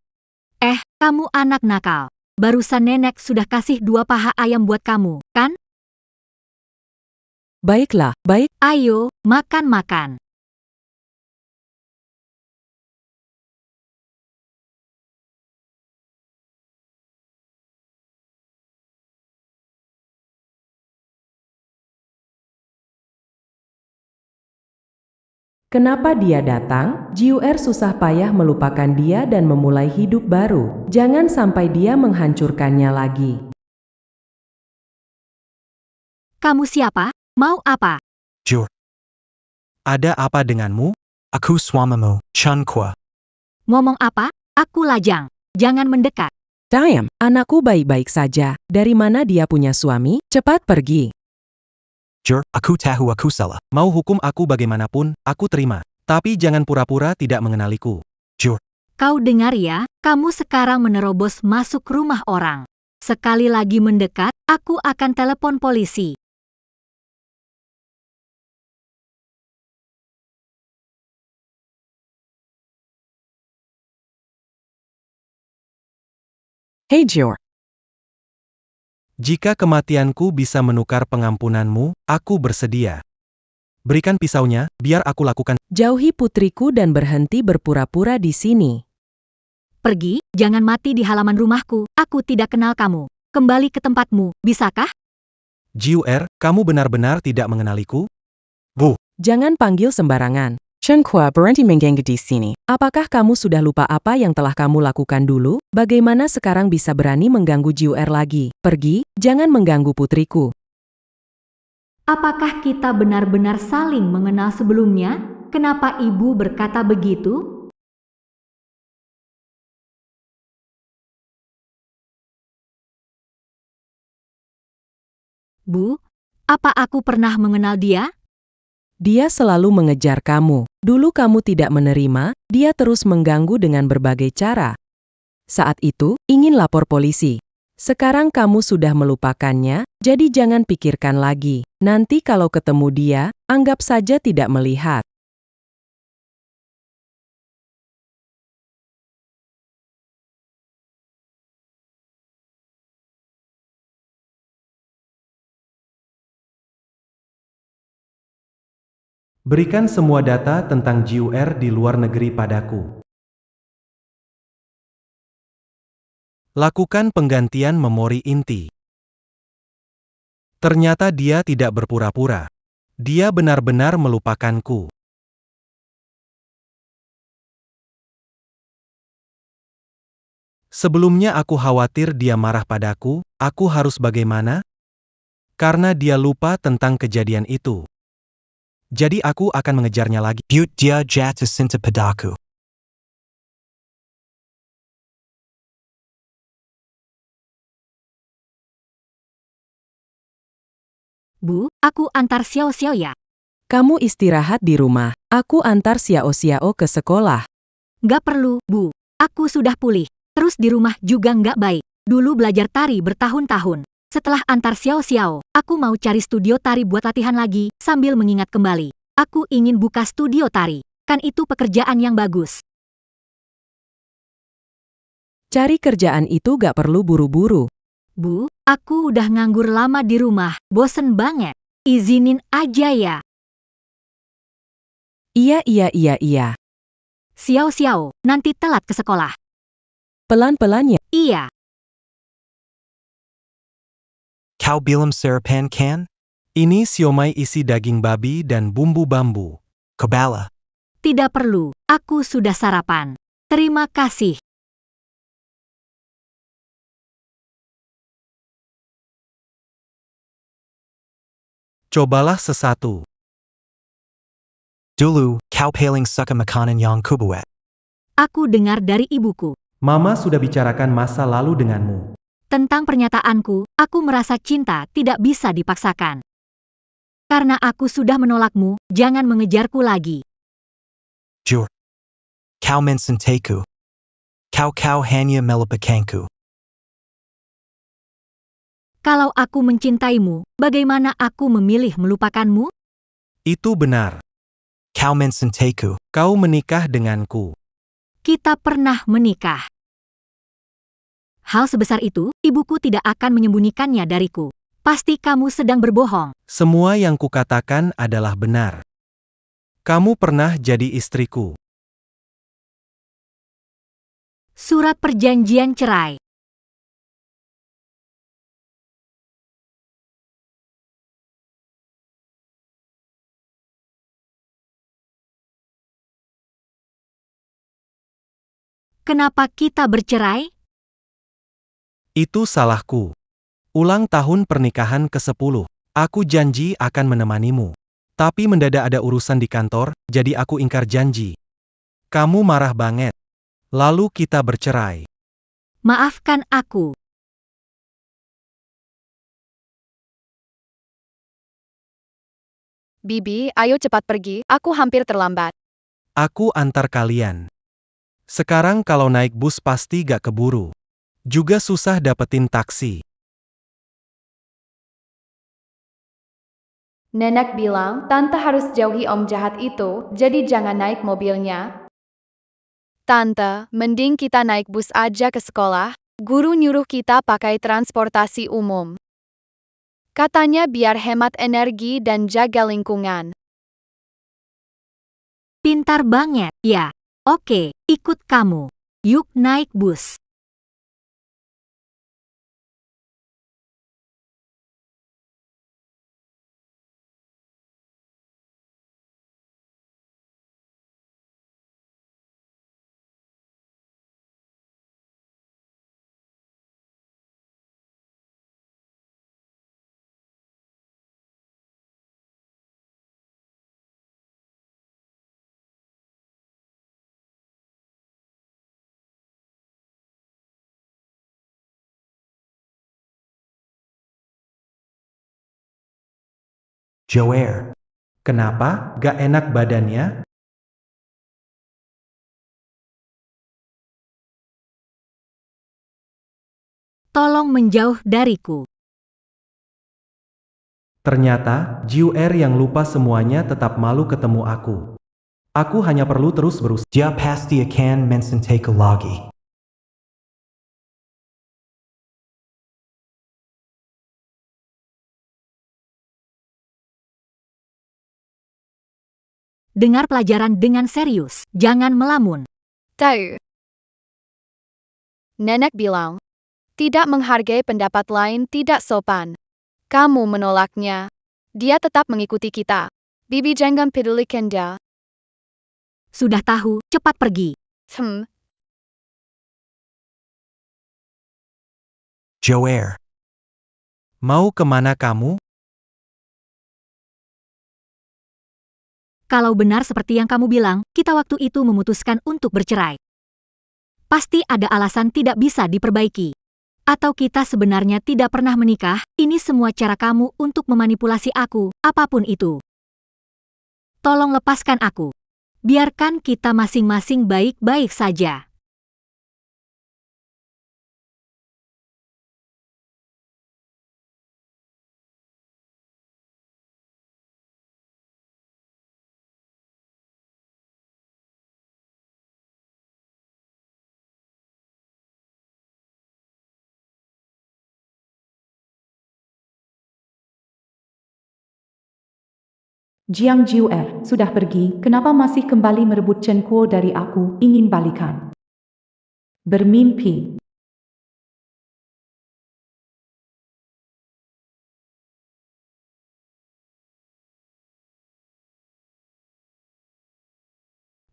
Kamu anak nakal. Barusan nenek sudah kasih 2 paha ayam buat kamu, kan? baiklah, baik. Ayo, makan-makan. Kenapa dia datang? JUR susah payah melupakan dia dan memulai hidup baru. Jangan sampai dia menghancurkannya lagi. Kamu siapa? Mau apa? JUR. Ada apa denganmu? Aku suamimu, Chen Kwa. Ngomong apa? Aku lajang. Jangan mendekat. Diam, anakku baik-baik saja. Dari mana dia punya suami? Cepat pergi. JUR, aku tahu aku salah. Mau hukum aku bagaimanapun, aku terima. Tapi jangan pura-pura tidak mengenaliku. JUR. Kau dengar ya, kamu sekarang menerobos masuk rumah orang. Sekali lagi mendekat, aku akan telepon polisi. Hei JUR. Jika kematianku bisa menukar pengampunanmu, aku bersedia. Berikan pisaunya, biar aku lakukan. Jauhi putriku dan berhenti berpura-pura di sini. Pergi, jangan mati di halaman rumahku. Aku tidak kenal kamu. Kembali ke tempatmu, bisakah? JUR, kamu benar-benar tidak mengenaliku? Jangan panggil sembarangan. Chen Kwa berhenti mengganggu di sini. Apakah kamu sudah lupa apa yang telah kamu lakukan dulu? Bagaimana sekarang bisa berani mengganggu JUR lagi? Pergi, jangan mengganggu putriku. Apakah kita benar-benar saling mengenal sebelumnya? Kenapa ibu berkata begitu? Bu, apa aku pernah mengenal dia? Dia selalu mengejar kamu. Dulu kamu tidak menerima, dia terus mengganggu dengan berbagai cara. Saat itu, ingin lapor polisi. Sekarang kamu sudah melupakannya, jadi jangan pikirkan lagi. Nanti kalau ketemu dia, anggap saja tidak melihat. Berikan semua data tentang JUR di luar negeri padaku. Lakukan penggantian memori inti. Ternyata dia tidak berpura-pura. Dia benar-benar melupakanku. Sebelumnya aku khawatir dia marah padaku, aku harus bagaimana? Karena dia lupa tentang kejadian itu. Jadi aku akan mengejarnya lagi. Buat dia jatuh cinta padaku. Bu, aku antar Xiao ya. Kamu istirahat di rumah. Aku antar Xiao ke sekolah. Nggak perlu, Bu. Aku sudah pulih. Terus di rumah juga nggak baik. Dulu belajar tari bertahun-tahun. Setelah antar Xiao, aku mau cari studio tari buat latihan lagi, sambil mengingat kembali. Aku ingin buka studio tari. Kan itu pekerjaan yang bagus. Cari kerjaan itu gak perlu buru-buru. Bu, aku udah nganggur lama di rumah, bosen banget. Izinin aja ya. Iya. Xiao, nanti telat ke sekolah. Pelan-pelan ya. Iya, Kau bilam sarapan kan? Ini siomay isi daging babi dan bumbu bambu. Kebala. tidak perlu. Aku sudah sarapan. Terima kasih. Cobalah sesuatu. Dulu, kau paling suka makanan yang kubuat. Aku dengar dari ibuku. Mama sudah bicarakan masa lalu denganmu. Tentang pernyataanku, aku merasa cinta tidak bisa dipaksakan. Karena aku sudah menolakmu, jangan mengejarku lagi. Jur. Kau mencintaku. Kau hanya melupakanku. Kalau aku mencintaimu, bagaimana aku memilih melupakanmu? Itu benar. Kau mencintaku. Kau menikah denganku. Kita pernah menikah. Hal sebesar itu, ibuku tidak akan menyembunyikannya dariku. Pasti kamu sedang berbohong. Semua yang kukatakan adalah benar. Kamu pernah jadi istriku. Surat perjanjian cerai. Kenapa kita bercerai? Itu salahku. Ulang tahun pernikahan ke-10. Aku janji akan menemanimu. Tapi mendadak ada urusan di kantor, jadi aku ingkar janji. Kamu marah banget. Lalu kita bercerai. Maafkan aku. Bibi, ayo cepat pergi, aku hampir terlambat. Aku antar kalian. Sekarang kalau naik bus pasti gak keburu. Juga susah dapetin taksi. Nenek bilang, Tante harus jauhi om jahat itu, jadi jangan naik mobilnya. Tante, mending kita naik bus aja ke sekolah. Guru nyuruh kita pakai transportasi umum. Katanya biar hemat energi dan jaga lingkungan. Pintar banget, ya. Oke, ikut kamu. Yuk naik bus. Joer. Kenapa gak enak badannya? Tolong menjauh dariku. Ternyata, Jiuer yang lupa semuanya tetap malu ketemu aku. Aku hanya perlu terus berusaha. Dia pasti akan mencintaku lagi. Dengar pelajaran dengan serius. Jangan melamun. Tahu. Nenek bilang, tidak menghargai pendapat lain tidak sopan. Kamu menolaknya. Dia tetap mengikuti kita. Bibi jangan pedulikan dia. Sudah tahu, cepat pergi. Joer. Mau kemana kamu? Kalau benar seperti yang kamu bilang, kita waktu itu memutuskan untuk bercerai. Pasti ada alasan tidak bisa diperbaiki. Atau kita sebenarnya tidak pernah menikah, ini semua cara kamu untuk memanipulasi aku, apapun itu. Tolong lepaskan aku. Biarkan kita masing-masing baik-baik saja. Jiang Jiuer, sudah pergi, kenapa masih kembali merebut Chen Kuo dari aku, ingin balikan? Bermimpi.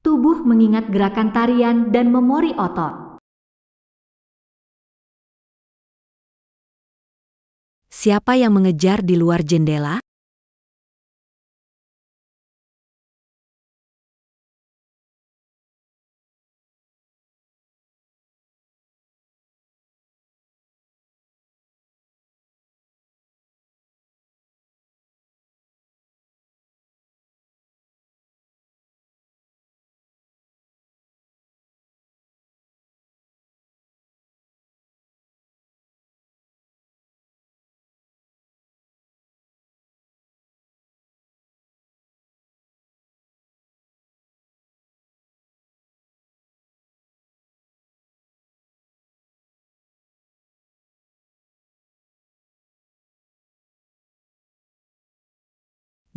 Tubuh mengingat gerakan tarian dan memori otot. Siapa yang mengejar di luar jendela?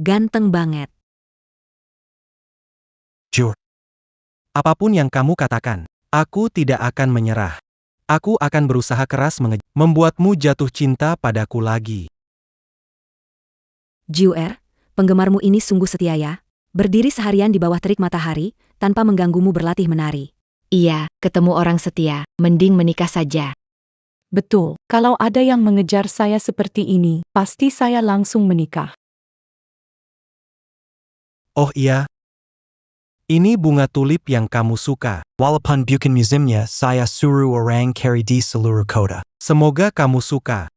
Ganteng banget. Jur. Apapun yang kamu katakan, aku tidak akan menyerah. Aku akan berusaha keras membuatmu jatuh cinta padaku lagi. Jiuer, penggemarmu ini sungguh setia ya. Berdiri seharian di bawah terik matahari, tanpa mengganggumu berlatih menari. Iya, ketemu orang setia, mending menikah saja. Betul, kalau ada yang mengejar saya seperti ini, pasti saya langsung menikah. Oh iya, ini bunga tulip yang kamu suka. Walaupun bukan musimnya, saya suruh orang cari di seluruh kota. Semoga kamu suka.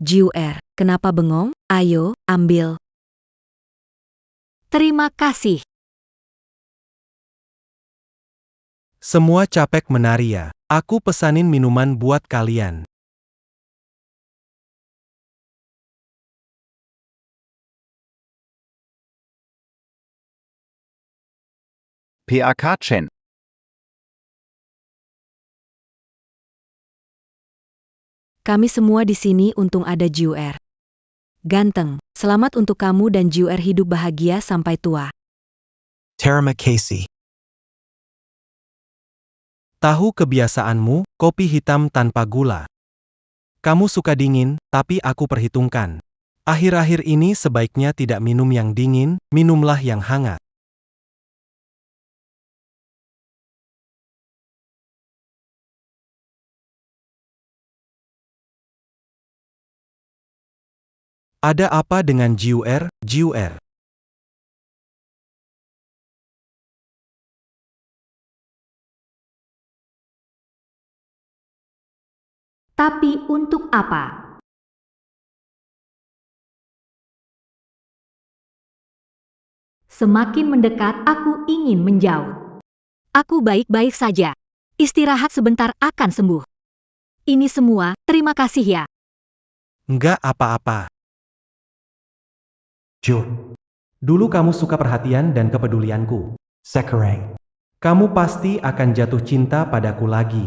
Jiuer, kenapa bengong? Ayo, ambil. Terima kasih. Semua capek menari ya. Aku pesanin minuman buat kalian. PAK Chen. Kami semua di sini untung ada Jiuer. Ganteng, selamat untuk kamu dan Jiuer hidup bahagia sampai tua. Terima kasih. Tahu kebiasaanmu, kopi hitam tanpa gula. Kamu suka dingin, tapi aku perhitungkan. Akhir-akhir ini sebaiknya tidak minum yang dingin, minumlah yang hangat. Ada apa dengan Jiuer, Jiuer? Tapi untuk apa? Semakin mendekat, aku ingin menjauh. Aku baik-baik saja. Istirahat sebentar akan sembuh. Ini semua, terima kasih ya. Enggak apa-apa. Jur. Dulu kamu suka perhatian dan kepedulianku. Sekarang. Kamu pasti akan jatuh cinta padaku lagi.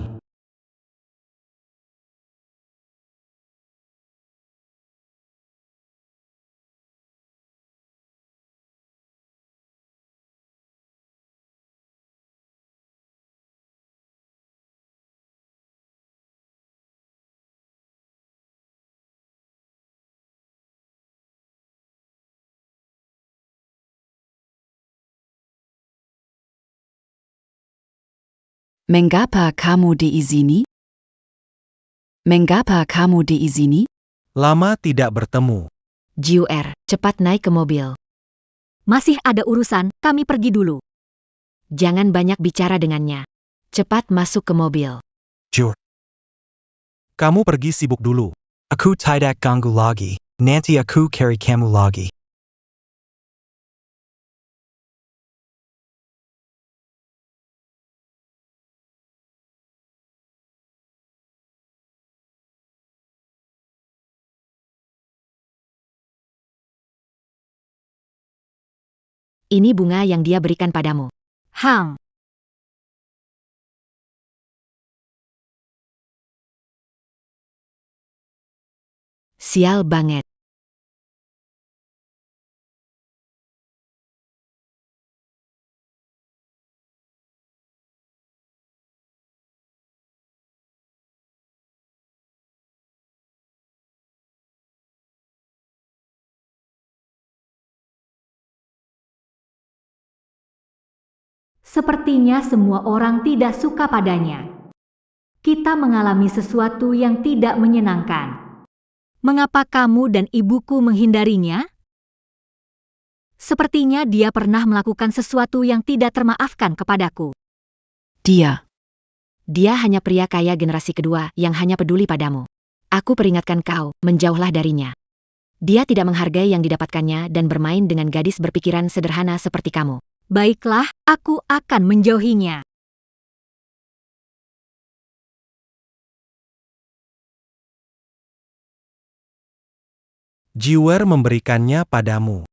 Mengapa kamu diizini? Mengapa kamu diizini? Lama tidak bertemu. Jiuer, cepat naik ke mobil. Masih ada urusan, kami pergi dulu. Jangan banyak bicara dengannya. Cepat masuk ke mobil. Jur. Kamu pergi sibuk dulu. Aku tidak ganggu lagi. Nanti aku cari kamu lagi. Ini bunga yang dia berikan padamu. Hang. Sial banget. Sepertinya semua orang tidak suka padanya. Kita mengalami sesuatu yang tidak menyenangkan. Mengapa kamu dan ibuku menghindarinya? Sepertinya dia pernah melakukan sesuatu yang tidak termaafkan kepadaku. Dia. Dia hanya pria kaya generasi kedua yang hanya peduli padamu. Aku peringatkan kau, menjauhlah darinya. Dia tidak menghargai yang didapatkannya dan bermain dengan gadis berpikiran sederhana seperti kamu. Baiklah, aku akan menjauhinya. Jiwer memberikannya padamu.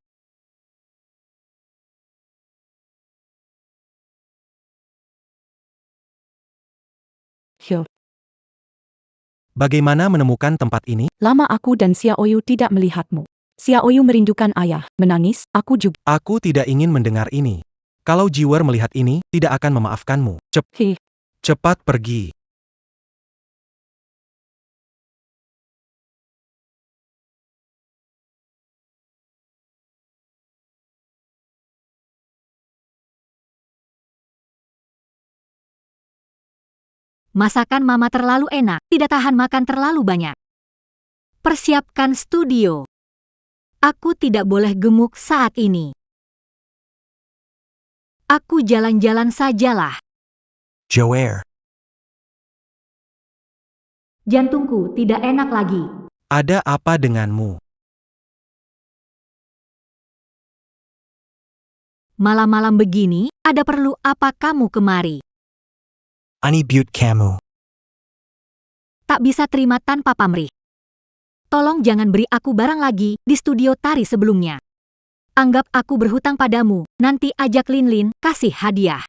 Hyuk. Bagaimana menemukan tempat ini? Lama aku dan Xiaoyu tidak melihatmu. Xiaoyu merindukan ayah, menangis, aku juga. Aku tidak ingin mendengar ini. Kalau Jiwer melihat ini, tidak akan memaafkanmu. Cepat pergi. Masakan mama terlalu enak, tidak tahan makan terlalu banyak. Persiapkan studio. Aku tidak boleh gemuk saat ini. Aku jalan-jalan sajalah. Joer. Jantungku tidak enak lagi. Ada apa denganmu? Malam-malam begini, ada perlu apa kamu kemari? Ani Butte Kamu. Tak bisa terima tanpa pamrih. Tolong jangan beri aku barang lagi di studio tari sebelumnya. Anggap aku berhutang padamu, nanti ajak Lin kasih hadiah.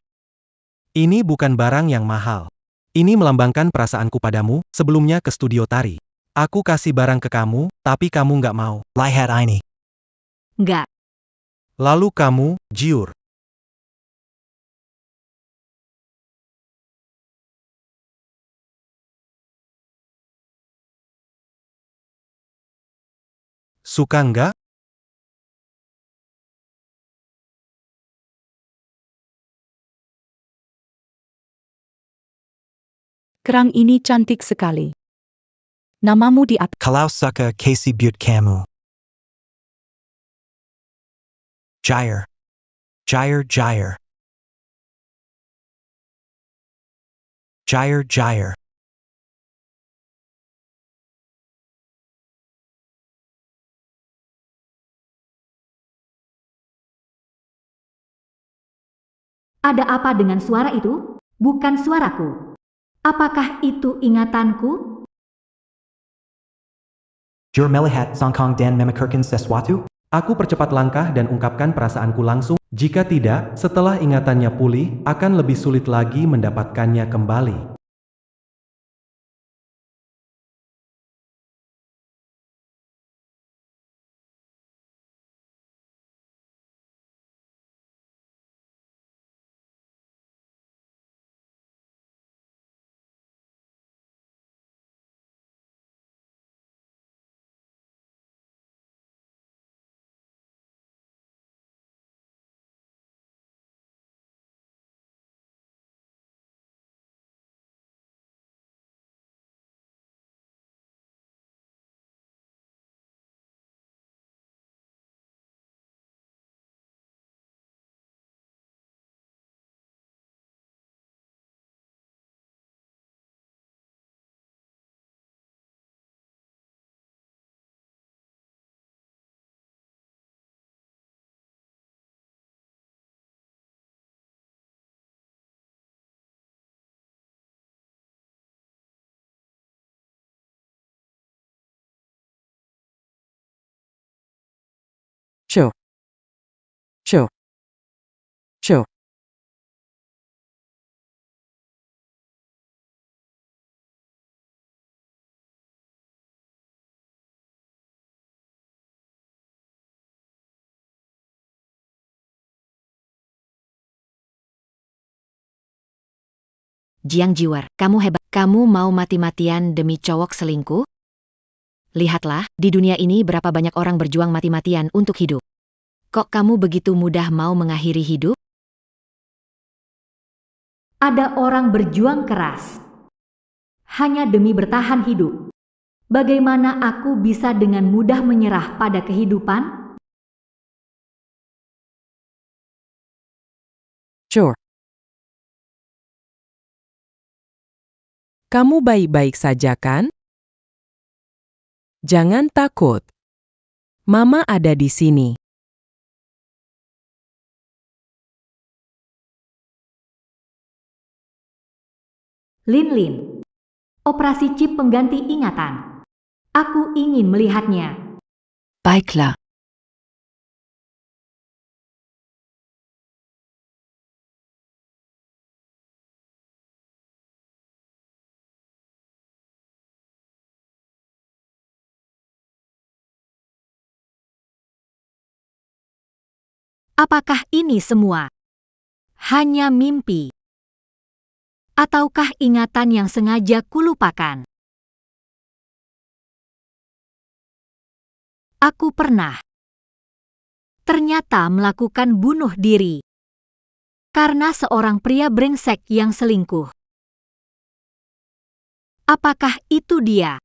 Ini bukan barang yang mahal. Ini melambangkan perasaanku padamu, sebelumnya ke studio tari. Aku kasih barang ke kamu, tapi kamu nggak mau. Lihat ini. Nggak. Lalu kamu, Jiur. Suka nggak? Kerang ini cantik sekali. Namamu di atas. Kalau suka Casey Butte Kamu. Jair. Jair Jair. Jair Jair. Ada apa dengan suara itu? Bukan suaraku. Apakah itu ingatanku? Jur melihat sangkang dan memikirkan sesuatu? Aku percepat langkah dan ungkapkan perasaanku langsung. Jika tidak, setelah ingatannya pulih, akan lebih sulit lagi mendapatkannya kembali. Jiang Jiwer, kamu hebat. Kamu mau mati-matian demi cowok selingkuh? Lihatlah, di dunia ini berapa banyak orang berjuang mati-matian untuk hidup. Kok kamu begitu mudah mau mengakhiri hidup? Ada orang berjuang keras hanya demi bertahan hidup. Bagaimana aku bisa dengan mudah menyerah pada kehidupan? Sure. Kamu baik-baik saja kan? Jangan takut. Mama ada di sini. Lin Lin. Operasi chip pengganti ingatan. Aku ingin melihatnya. Baiklah. Apakah ini semua hanya mimpi? Ataukah ingatan yang sengaja kulupakan? Aku pernah ternyata melakukan bunuh diri karena seorang pria brengsek yang selingkuh. Apakah itu dia?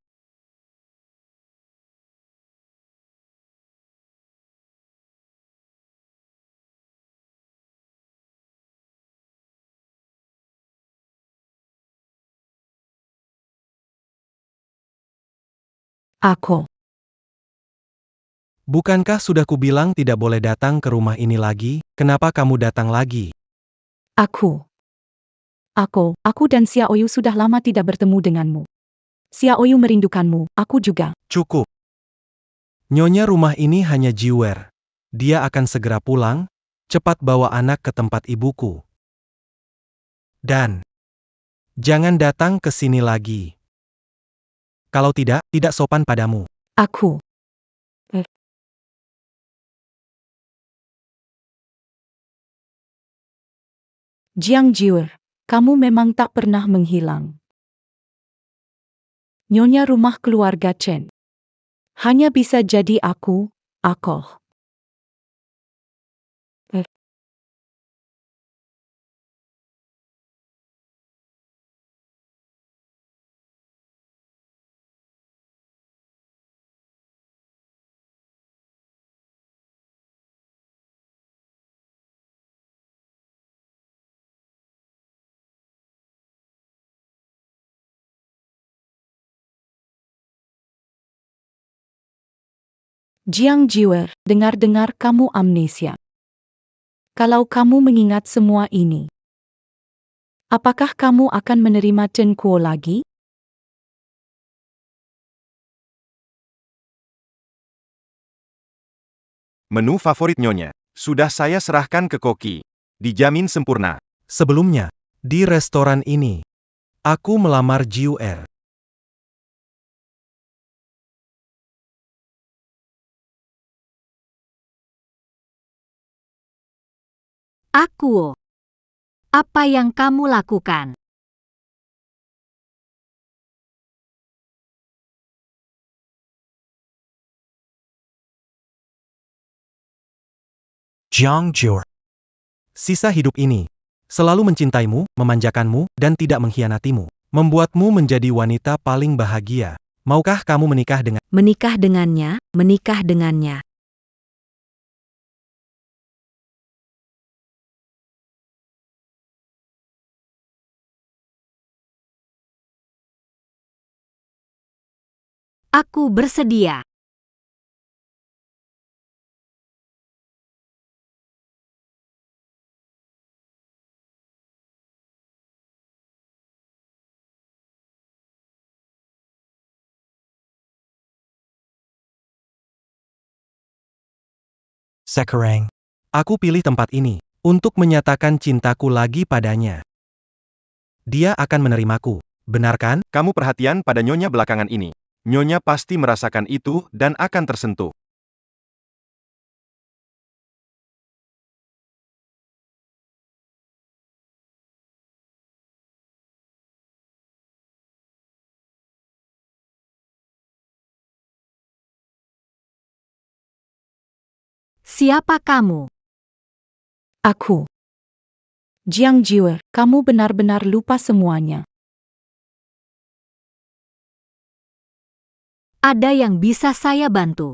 Aku. Bukankah sudah kubilang tidak boleh datang ke rumah ini lagi? Kenapa kamu datang lagi? Aku dan Xia Oyu sudah lama tidak bertemu denganmu. Xia Oyu merindukanmu, aku juga. Cukup. Nyonya, rumah ini hanya Jiwer. Dia akan segera pulang. Cepat bawa anak ke tempat ibuku. Dan jangan datang ke sini lagi. Kalau tidak, tidak sopan padamu. Aku. Jiang Jiwer, kamu memang tak pernah menghilang. Nyonya rumah keluarga Chen. Hanya bisa jadi aku. Jiang Jiwer, dengar-dengar kamu amnesia. Kalau kamu mengingat semua ini, apakah kamu akan menerima Chen Kuo lagi? Menu favorit Nyonya. Sudah saya serahkan ke koki. Dijamin sempurna. Sebelumnya, di restoran ini, aku melamar Jiwer. Aku. Apa yang kamu lakukan? Jiang Jiwer. Sisa hidup ini, selalu mencintaimu, memanjakanmu, dan tidak mengkhianatimu. Membuatmu menjadi wanita paling bahagia. Maukah kamu menikah dengan... Menikah dengannya. Aku bersedia. Sekarang. Aku pilih tempat ini untuk menyatakan cintaku lagi padanya. Dia akan menerimaku. Benar kan? Kamu perhatian pada Nyonya belakangan ini. Nyonya pasti merasakan itu dan akan tersentuh. Siapa kamu? Aku. Jiang Jiwe, kamu benar-benar lupa semuanya. Ada yang bisa saya bantu?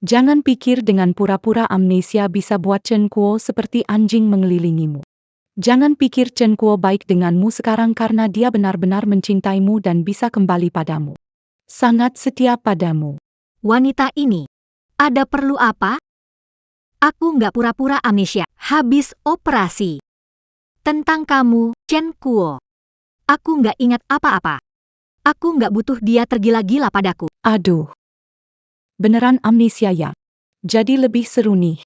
Jangan pikir dengan pura-pura amnesia bisa buat Chen Kuo seperti anjing mengelilingimu. Jangan pikir Chen Kuo baik denganmu sekarang karena dia benar-benar mencintaimu dan bisa kembali padamu. Sangat setia padamu. Wanita ini, ada perlu apa? Aku nggak pura-pura amnesia, habis operasi. Tentang kamu, Chen Kuo. Aku nggak ingat apa-apa. Aku nggak butuh dia tergila-gila padaku. Aduh. Beneran amnesia ya? Jadi lebih seru nih.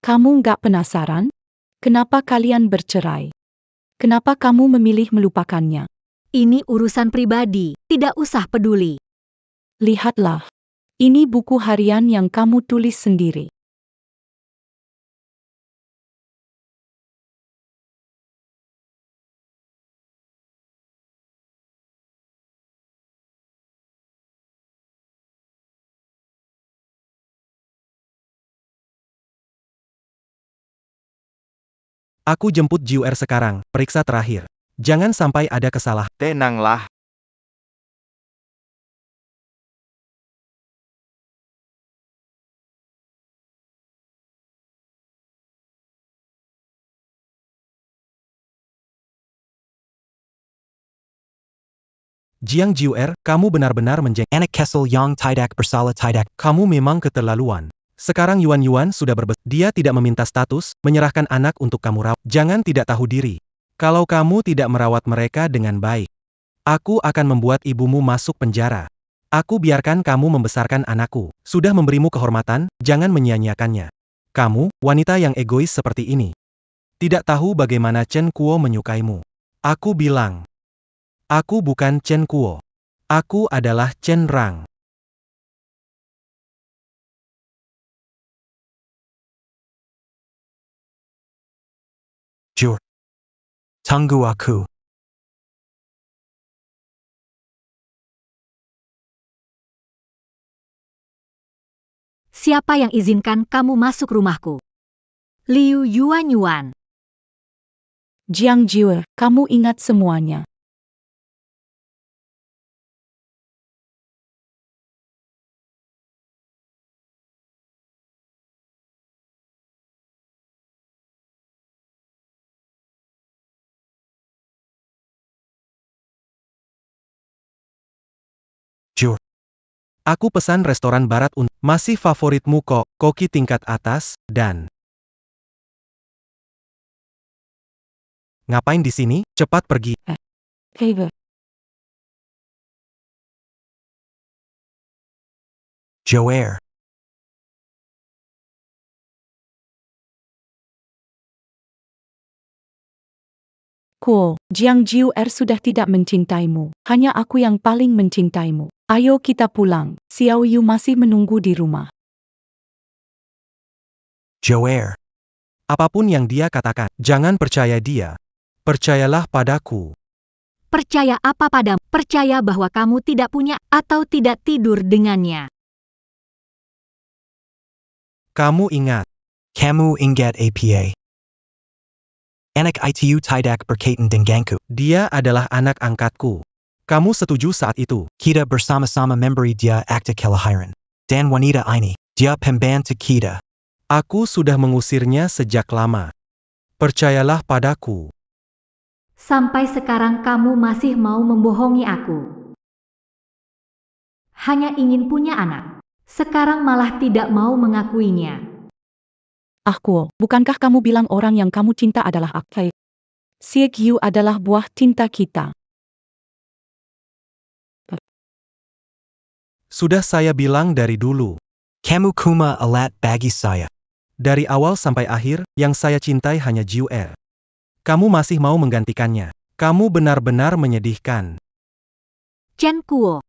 Kamu nggak penasaran? Kenapa kalian bercerai? Kenapa kamu memilih melupakannya? Ini urusan pribadi, tidak usah peduli. Lihatlah. Ini buku harian yang kamu tulis sendiri. Aku jemput Jiuer sekarang, periksa terakhir. Jangan sampai ada kesalahan. Tenanglah. Jiang Jiuer, kamu benar-benar Anak Kessel Yang Tidak Bersalah Tidak. Kamu memang keterlaluan. Sekarang Yuan sudah berbesar. Dia tidak meminta status, menyerahkan anak untuk kamu rawat. Jangan tidak tahu diri. Kalau kamu tidak merawat mereka dengan baik, aku akan membuat ibumu masuk penjara. Aku biarkan kamu membesarkan anakku. Sudah memberimu kehormatan, jangan menyia-nyiakannya. Kamu, wanita yang egois seperti ini, tidak tahu bagaimana Chen Kuo menyukaimu. Aku bilang, aku bukan Chen Kuo. Aku adalah Chen Rang. Jur. Tunggu aku. Siapa yang izinkan kamu masuk rumahku? Liu Yuan. Jiang Jiwe, kamu ingat semuanya. Jur. Aku pesan restoran barat untuk masih favoritmu kok, koki tingkat atas, dan ngapain di sini? Cepat pergi. Hei, Joer. Kuo, Jiang Jiuer sudah tidak mencintaimu. Hanya aku yang paling mencintaimu. Ayo kita pulang. Xiao Yu masih menunggu di rumah. Joer. Apapun yang dia katakan, jangan percaya dia. Percayalah padaku. Percaya apa padamu? Percaya bahwa kamu tidak punya atau tidak tidur dengannya. Kamu ingat. Kamu ingat APA. Anak itu tidak berkaitan denganku. Dia adalah anak angkatku. Kamu setuju saat itu? Kita bersama-sama memberi dia akta kelahiran. Dan wanita ini, dia pembantu kita. Aku sudah mengusirnya sejak lama. Percayalah padaku. Sampai sekarang kamu masih mau membohongi aku. Hanya ingin punya anak. Sekarang malah tidak mau mengakuinya. Kuo, bukankah kamu bilang orang yang kamu cinta adalah Akai? Xie Qiu adalah buah cinta kita. Sudah saya bilang dari dulu. Kamu kuma alat bagi saya. Dari awal sampai akhir, yang saya cintai hanya Jiuer. Kamu masih mau menggantikannya. Kamu benar-benar menyedihkan. Chen Kuo,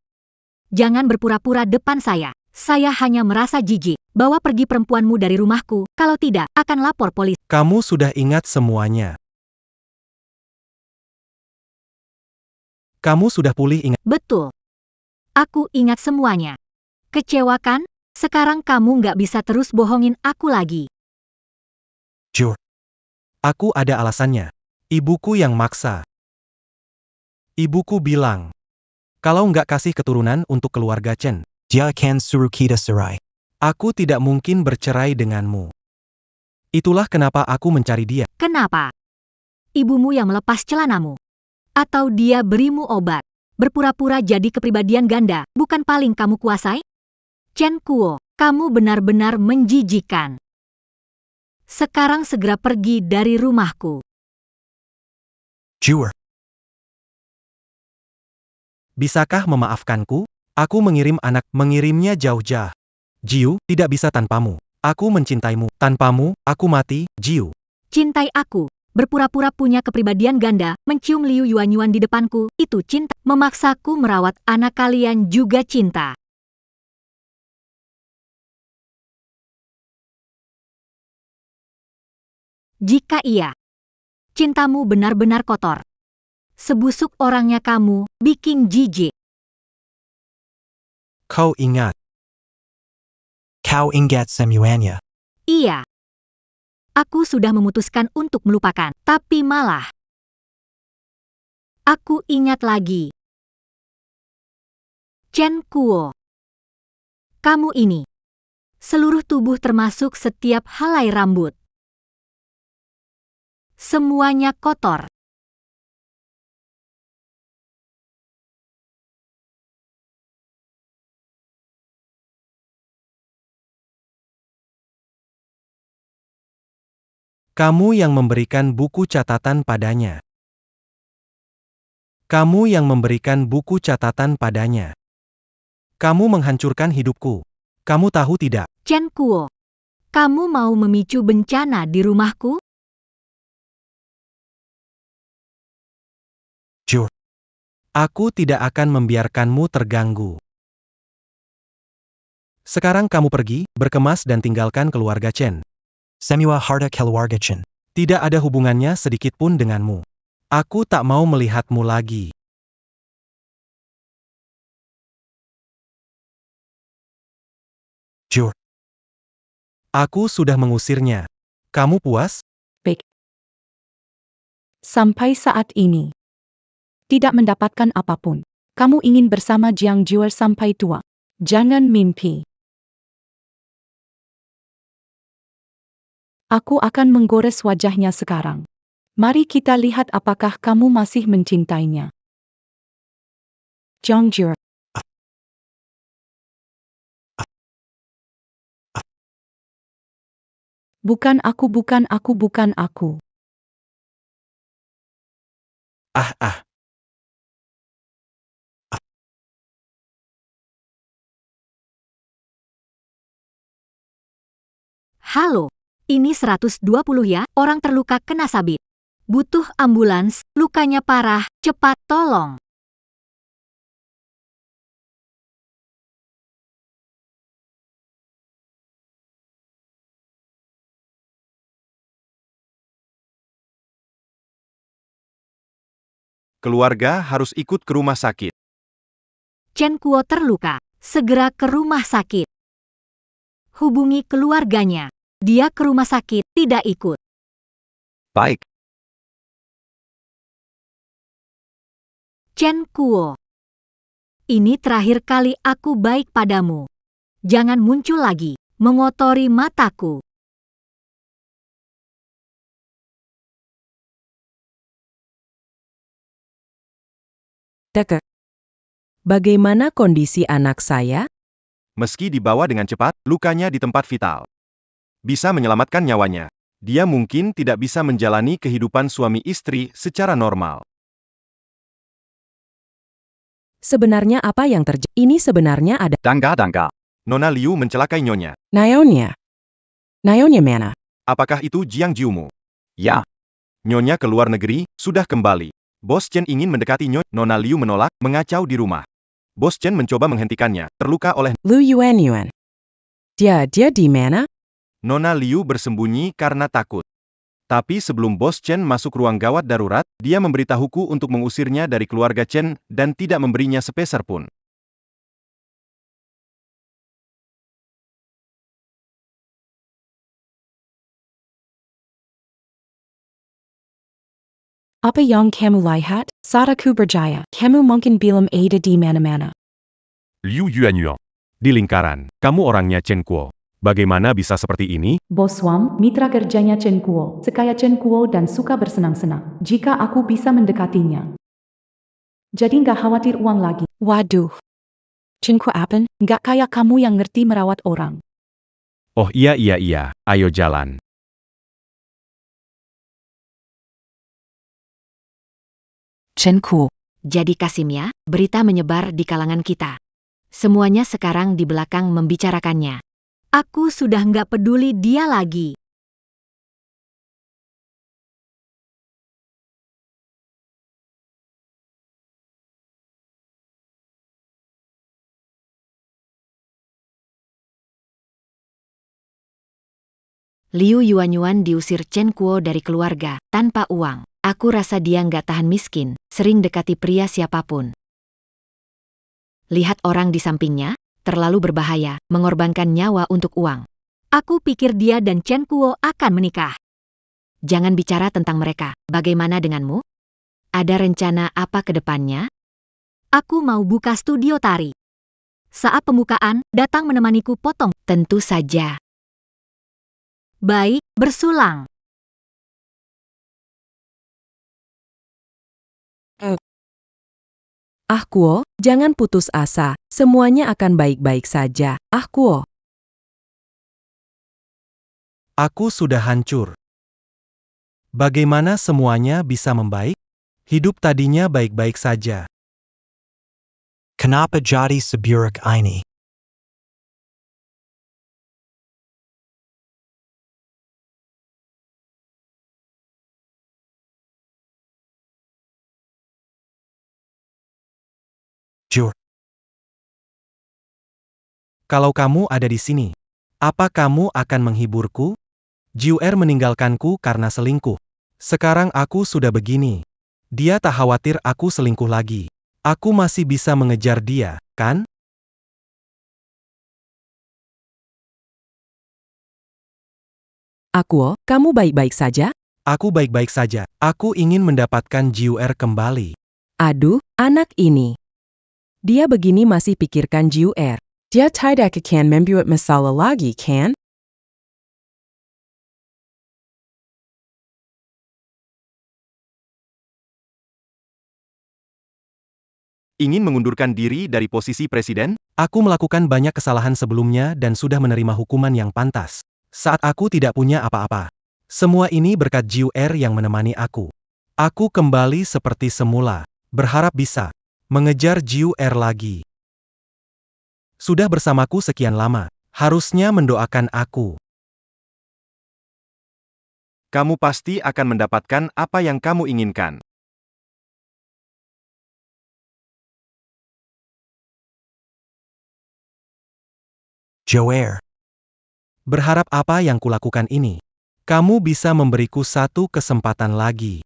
jangan berpura-pura depan saya. Saya hanya merasa jijik. Bawa pergi perempuanmu dari rumahku, kalau tidak, akan lapor polisi. Kamu sudah ingat semuanya. Kamu sudah pulih ingat. Betul. Aku ingat semuanya. Kecewa kan? Sekarang kamu nggak bisa terus bohongin aku lagi. Jur. Aku ada alasannya. Ibuku yang maksa. Ibuku bilang, kalau nggak kasih keturunan untuk keluarga Chen, Dia akan suruh kita cerai. aku tidak mungkin bercerai denganmu. Itulah kenapa aku mencari dia. Kenapa? Ibumu yang melepas celanamu? Atau dia berimu obat? Berpura-pura jadi kepribadian ganda, bukan paling kamu kuasai? Chen Kuo, kamu benar-benar menjijikan. Sekarang segera pergi dari rumahku. Jur. Bisakah memaafkanku? Aku mengirimnya jauh-jauh. Jiu, tidak bisa tanpamu. Aku mencintaimu. Tanpamu, aku mati, Jiu. Cintai aku. Berpura-pura punya kepribadian ganda, mencium Liu Yuanyuan di depanku, itu cinta. Memaksaku merawat anak kalian juga cinta. Jika iya, cintamu benar-benar kotor. Sebusuk orangnya kamu, bikin jijik. Kau ingat. Kau ingat semuanya. Iya. Aku sudah memutuskan untuk melupakan, tapi malah aku ingat lagi. Chen Kuo. Kamu ini. Seluruh tubuh termasuk setiap helai rambut. Semuanya kotor. Kamu yang memberikan buku catatan padanya. Kamu yang memberikan buku catatan padanya. Kamu menghancurkan hidupku. Kamu tahu tidak? Chen Kuo. Kamu mau memicu bencana di rumahku? Jur. Aku tidak akan membiarkanmu terganggu. Sekarang kamu pergi, berkemas dan tinggalkan keluarga Chen. Semua harta keluarga Chen. Tidak ada hubungannya sedikit pun denganmu. Aku tak mau melihatmu lagi. Jur. Aku sudah mengusirnya. Kamu puas? Baik. Sampai saat ini. Tidak mendapatkan apapun. Kamu ingin bersama Jiang Jue sampai tua. Jangan mimpi. Aku akan menggores wajahnya sekarang. Mari kita lihat apakah kamu masih mencintainya. Jiang Jue. Bukan aku, bukan aku, bukan aku. Ah. Halo. Ini 120 ya, orang terluka kena sabit. Butuh ambulans, lukanya parah, cepat tolong. Keluarga harus ikut ke rumah sakit. Chen Kuo terluka. Segera ke rumah sakit. Hubungi keluarganya. Dia ke rumah sakit, tidak ikut. Baik. Chen Kuo. Ini terakhir kali aku baik padamu. Jangan muncul lagi, mengotori mataku. Deke. Bagaimana kondisi anak saya? Meski dibawa dengan cepat, lukanya di tempat vital. Bisa menyelamatkan nyawanya. Dia mungkin tidak bisa menjalani kehidupan suami istri secara normal. Sebenarnya apa yang terjadi? Ini sebenarnya ada Dangga. Nona Liu mencelakai nyonya. Naonya. Naonya mana? Apakah itu Jiang Jiumu? Ya. Nyonya ke luar negeri, sudah kembali. Bos Chen ingin mendekati Nyonya. Nona Liu menolak, mengacau di rumah. Bos Chen mencoba menghentikannya, terluka oleh Lu Yuanyuan. Dia di mana? Nona Liu bersembunyi karena takut. Tapi sebelum Bos Chen masuk ruang gawat darurat, dia memberitahuku untuk mengusirnya dari keluarga Chen dan tidak memberinya sepeser pun. Apa yang kamu lihat? Saat aku berjaya, kamu mungkin belum ada di mana-mana. Liu Yuanyuan. Di lingkaran, kamu orangnya Chen Kuo. Bagaimana bisa seperti ini? Bos Wang, mitra kerjanya Chen Kuo, sekaya Chen Kuo dan suka bersenang-senang. Jika aku bisa mendekatinya. Jadi nggak khawatir uang lagi. Waduh. Chen Kuo apa? Nggak kayak kamu yang ngerti merawat orang. Oh iya, ayo jalan. Chen Kuo. Jadi Kasim ya, berita menyebar di kalangan kita. Semuanya sekarang di belakang membicarakannya. Aku sudah nggak peduli dia lagi. Liu Yuanyuan diusir Chen Kuo dari keluarga, tanpa uang. Aku rasa dia nggak tahan miskin, sering dekati pria siapapun. Lihat orang di sampingnya, terlalu berbahaya, mengorbankan nyawa untuk uang. Aku pikir dia dan Chen Kuo akan menikah. Jangan bicara tentang mereka, bagaimana denganmu? Ada rencana apa ke depannya? Aku mau buka studio tari. Saat pembukaan, datang menemaniku potong. Tentu saja. Baik, bersulang. Ah Kuo, jangan putus asa, semuanya akan baik-baik saja. Ah Kuo. Aku sudah hancur. Bagaimana semuanya bisa membaik? Hidup tadinya baik-baik saja. Kenapa jadi seburuk ini? Jur. Kalau kamu ada di sini, apa kamu akan menghiburku? Jiuer meninggalkanku karena selingkuh. Sekarang aku sudah begini. Dia tak khawatir aku selingkuh lagi. Aku masih bisa mengejar dia, kan? Ah Kuo, kamu baik-baik saja? Aku baik-baik saja. Aku ingin mendapatkan Jiuer kembali. Aduh, anak ini. Dia begini masih pikirkan Jiuer. Dia tidak akan membuat masalah lagi, kan? Ingin mengundurkan diri dari posisi presiden? Aku melakukan banyak kesalahan sebelumnya dan sudah menerima hukuman yang pantas. Saat aku tidak punya apa-apa. Semua ini berkat Jiuer yang menemani aku. Aku kembali seperti semula, berharap bisa mengejar Jiuer lagi. Sudah bersamaku sekian lama, harusnya mendoakan aku. Kamu pasti akan mendapatkan apa yang kamu inginkan. Joer. Berharap apa yang kulakukan ini? Kamu bisa memberiku satu kesempatan lagi.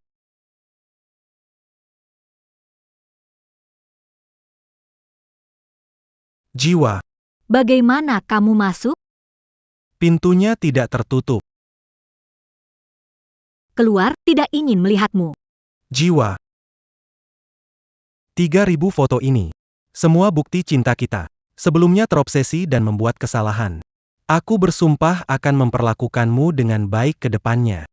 Jiwa, Bagaimana kamu masuk? pintunya tidak tertutup. Keluar, tidak ingin melihatmu. Jiwa. 3.000 foto ini. Semua bukti cinta kita. Sebelumnya terobsesi dan membuat kesalahan. Aku bersumpah akan memperlakukanmu dengan baik ke depannya.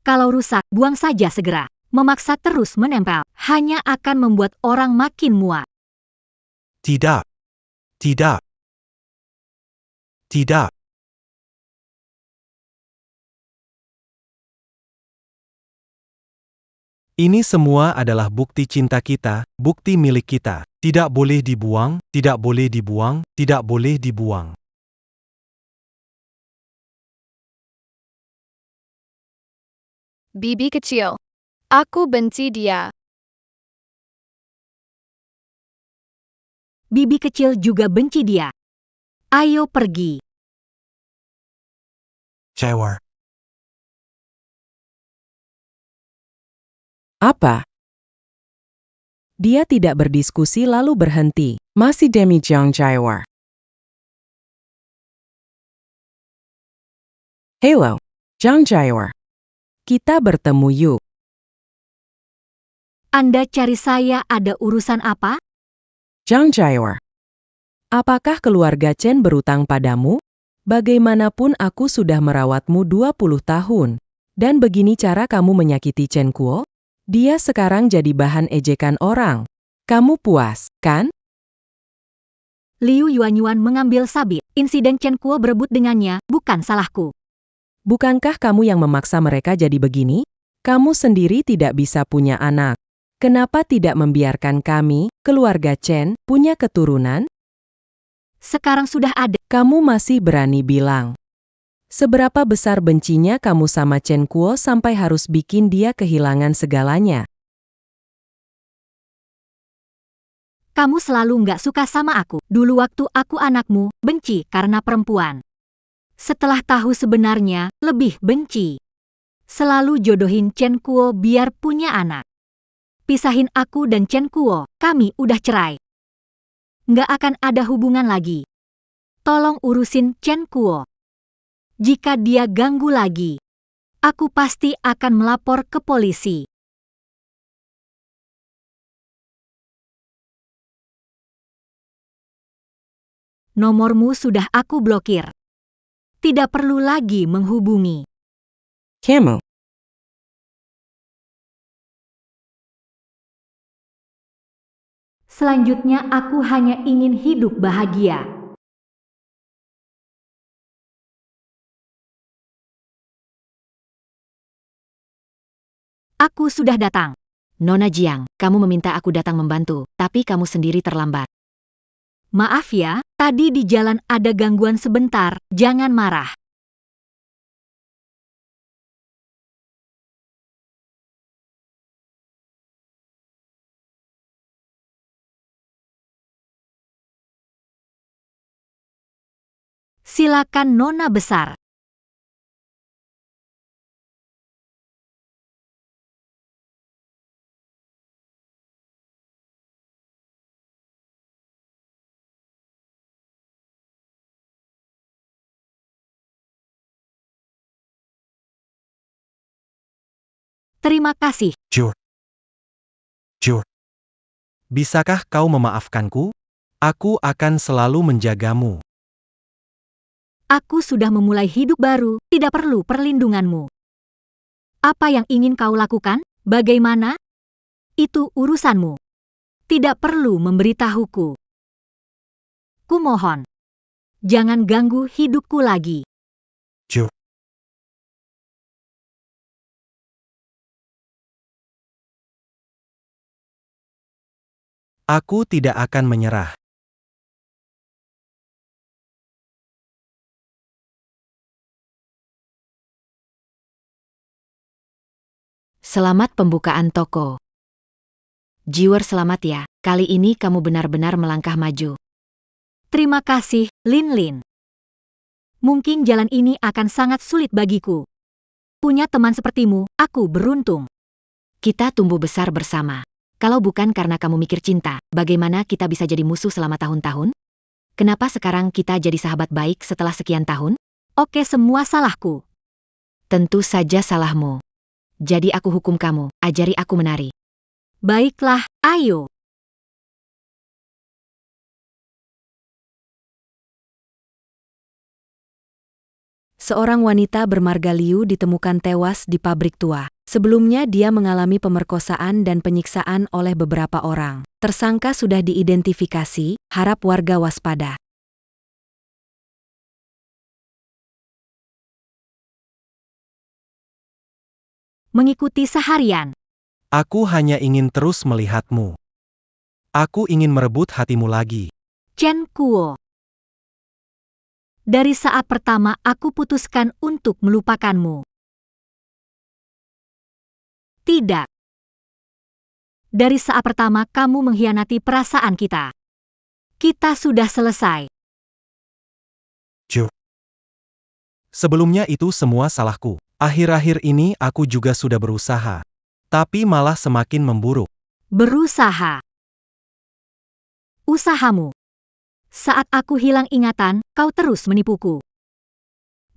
Kalau rusak, buang saja segera. Memaksa terus menempel, hanya akan membuat orang makin muak. Tidak. Tidak. Tidak. Ini semua adalah bukti cinta kita, bukti milik kita. Tidak boleh dibuang, tidak boleh dibuang, tidak boleh dibuang. Bibi kecil. Aku benci dia. Bibi kecil juga benci dia. Ayo pergi. Jaywar. Apa? Dia tidak berdiskusi lalu berhenti. Masih demi Jang Jaywar. Hello, Jang Jaywar. Kita bertemu yuk. Anda cari saya ada urusan apa? Jang Jaywar. Apakah keluarga Chen berutang padamu? Bagaimanapun aku sudah merawatmu 20 tahun. Dan begini cara kamu menyakiti Chen Kuo? Dia sekarang jadi bahan ejekan orang. Kamu puas, kan? Liu Yuanyuan mengambil sabit. Insiden Chen Kuo berebut dengannya, bukan salahku. Bukankah kamu yang memaksa mereka jadi begini? Kamu sendiri tidak bisa punya anak. Kenapa tidak membiarkan kami, keluarga Chen, punya keturunan? Sekarang sudah ada. Kamu masih berani bilang. Seberapa besar bencinya kamu sama Chen Kuo sampai harus bikin dia kehilangan segalanya? Kamu selalu nggak suka sama aku. Dulu waktu aku anakmu, benci karena perempuan. Setelah tahu sebenarnya, lebih benci. Selalu jodohin Chen Kuo biar punya anak. Pisahin aku dan Chen Kuo, kami udah cerai. Nggak akan ada hubungan lagi. Tolong urusin Chen Kuo. Jika dia ganggu lagi, aku pasti akan melapor ke polisi. Nomormu sudah aku blokir. Tidak perlu lagi menghubungi. Kamu. Selanjutnya aku hanya ingin hidup bahagia. Aku sudah datang. Nona Jiang, kamu meminta aku datang membantu, tapi kamu sendiri terlambat. Maaf ya, tadi di jalan ada gangguan sebentar, jangan marah. Silakan Nona besar. Terima kasih. Jur. Bisakah kau memaafkanku? Aku akan selalu menjagamu. Aku sudah memulai hidup baru, tidak perlu perlindunganmu. Apa yang ingin kau lakukan? Bagaimana? Itu urusanmu. Tidak perlu memberitahuku. Kumohon. Jangan ganggu hidupku lagi. Jur. Aku tidak akan menyerah. Selamat pembukaan toko. Jiwer selamat ya, kali ini kamu benar-benar melangkah maju. Terima kasih, Lin Lin. Mungkin jalan ini akan sangat sulit bagiku. Punya teman sepertimu, aku beruntung. Kita tumbuh besar bersama. Kalau bukan karena kamu mikir cinta, bagaimana kita bisa jadi musuh selama tahun-tahun? Kenapa sekarang kita jadi sahabat baik setelah sekian tahun? Oke, semua salahku. Tentu saja salahmu. Jadi aku hukum kamu, ajari aku menari. Baiklah, ayo. Seorang wanita bermarga Liu ditemukan tewas di pabrik tua. Sebelumnya dia mengalami pemerkosaan dan penyiksaan oleh beberapa orang. Tersangka sudah diidentifikasi, harap warga waspada. Mengikuti seharian. Aku hanya ingin terus melihatmu. Aku ingin merebut hatimu lagi. Chen Kuo. Dari saat pertama aku putuskan untuk melupakanmu. Tidak. Dari saat pertama kamu mengkhianati perasaan kita. Kita sudah selesai. Jur. Sebelumnya itu semua salahku. Akhir-akhir ini aku juga sudah berusaha. Tapi malah semakin memburuk. Berusaha. Usahamu. Saat aku hilang ingatan, kau terus menipuku.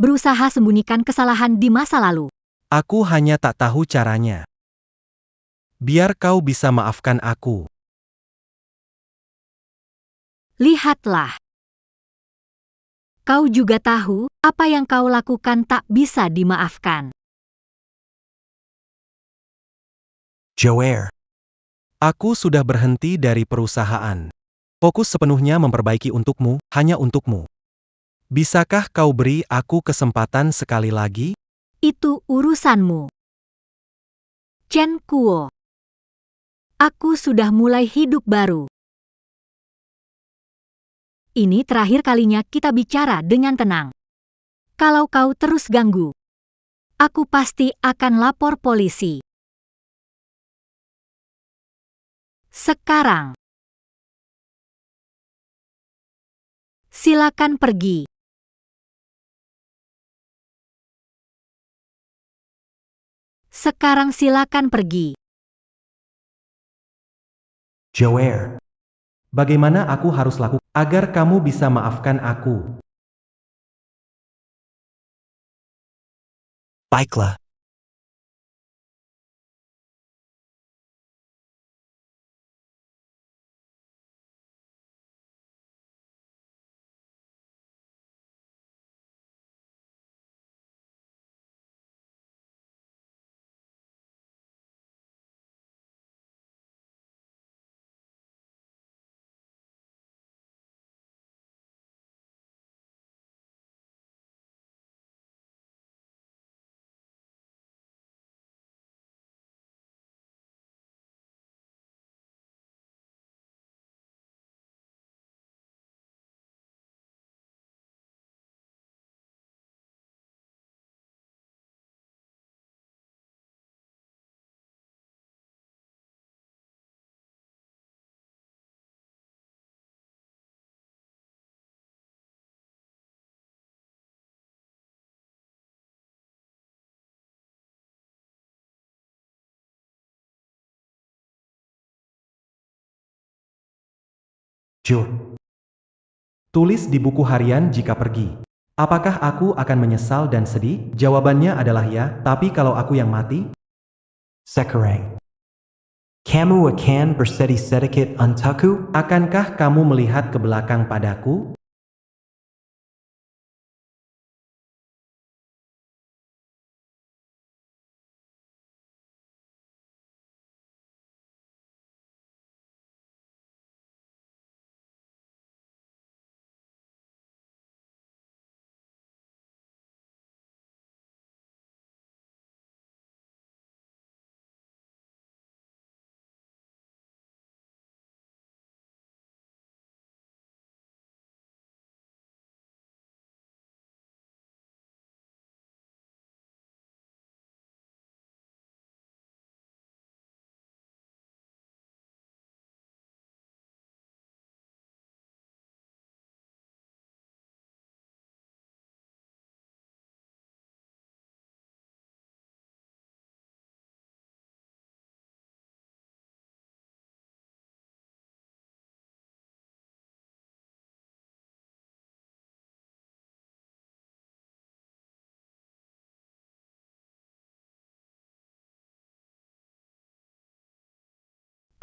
Berusaha sembunyikan kesalahan di masa lalu. Aku hanya tak tahu caranya. Biar kau bisa maafkan aku. Lihatlah. Kau juga tahu, apa yang kau lakukan tak bisa dimaafkan. Joer. Aku sudah berhenti dari perusahaan. Fokus sepenuhnya memperbaiki untukmu, hanya untukmu. Bisakah kau beri aku kesempatan sekali lagi? Itu urusanmu. Chen Kuo. Aku sudah mulai hidup baru. Ini terakhir kalinya kita bicara dengan tenang. Kalau kau terus ganggu, aku pasti akan lapor polisi. Sekarang. Silakan pergi. Sekarang silakan pergi. Joer. Bagaimana aku harus lakukan agar kamu bisa maafkan aku? Baiklah. Jur. Tulis di buku harian jika pergi. Apakah aku akan menyesal dan sedih? Jawabannya adalah ya, tapi kalau aku yang mati? Sekarang. Kamu akan bersedih sedikit untukku? Akankah kamu melihat ke belakang padaku?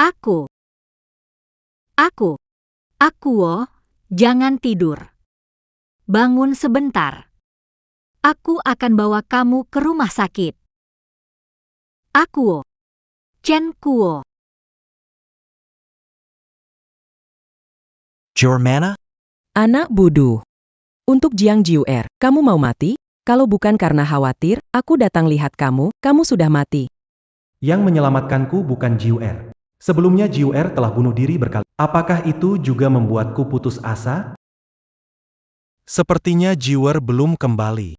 Aku, jangan tidur. Bangun sebentar. Aku akan bawa kamu ke rumah sakit. Aku, Chen Kuo. Jor mana? Anak bodoh. Untuk Jiang Jiuer, kamu mau mati? Kalau bukan karena khawatir, aku datang lihat kamu, kamu sudah mati. Yang menyelamatkanku bukan Jiuer. Sebelumnya Jiuer telah bunuh diri berkali. Apakah itu juga membuatku putus asa? Sepertinya Jiuer belum kembali.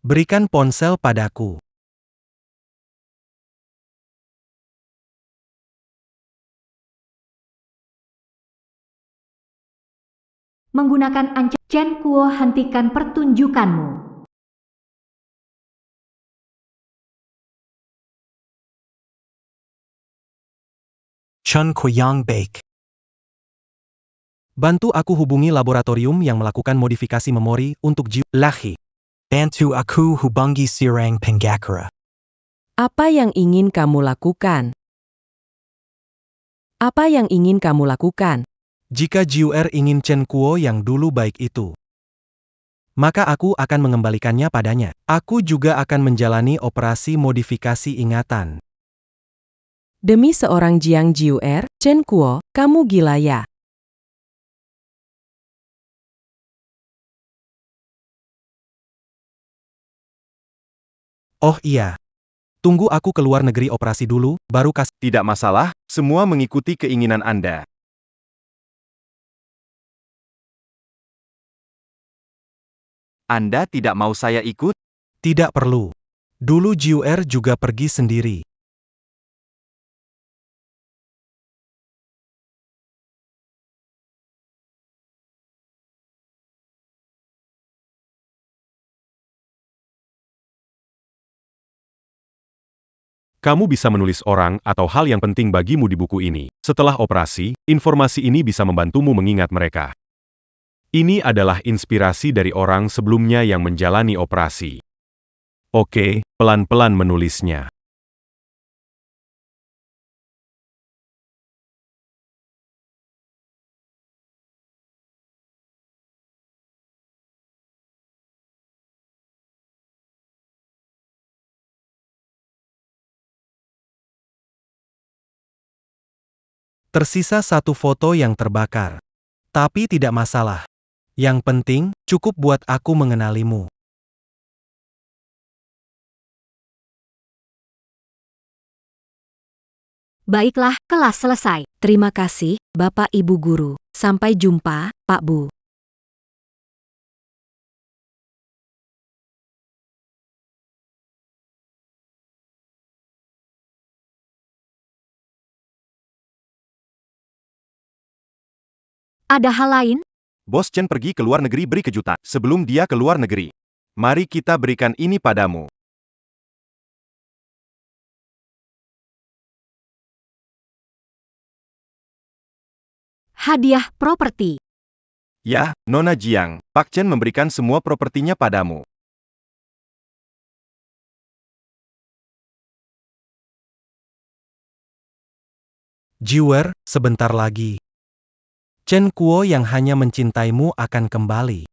Berikan ponsel padaku. Menggunakan ancaman Chen Kuo, hentikan pertunjukanmu. Chun Koyang Bake. Bantu aku hubungi laboratorium yang melakukan modifikasi memori untuk Jiu Lahi. Bantu aku hubungi Sirang Penggakura. Apa yang ingin kamu lakukan? Apa yang ingin kamu lakukan? Jika Jiu ingin Chen Kuo yang dulu baik itu, maka aku akan mengembalikannya padanya. Aku juga akan menjalani operasi modifikasi ingatan. Demi seorang Jiang Jiuer, Chen Kuo, kamu gila ya? Oh iya. Tunggu aku keluar negeri operasi dulu, baru kasih. Tidak masalah, semua mengikuti keinginan Anda. Anda tidak mau saya ikut? Tidak perlu. Dulu Jiu juga pergi sendiri. Kamu bisa menulis orang atau hal yang penting bagimu di buku ini. Setelah operasi, informasi ini bisa membantumu mengingat mereka. Ini adalah inspirasi dari orang sebelumnya yang menjalani operasi. Oke, pelan-pelan menulisnya. Tersisa satu foto yang terbakar. Tapi tidak masalah. Yang penting, cukup buat aku mengenalimu. Baiklah, kelas selesai. Terima kasih, Bapak Ibu Guru. Sampai jumpa, Pak Bu. Ada hal lain? Bos Chen pergi ke luar negeri beri kejutan. Sebelum dia ke luar negeri, mari kita berikan ini padamu. Hadiah properti. Ya, Nona Jiang, Pak Chen memberikan semua propertinya padamu. Jiu sebentar lagi. Chen Kuo yang hanya mencintaimu akan kembali.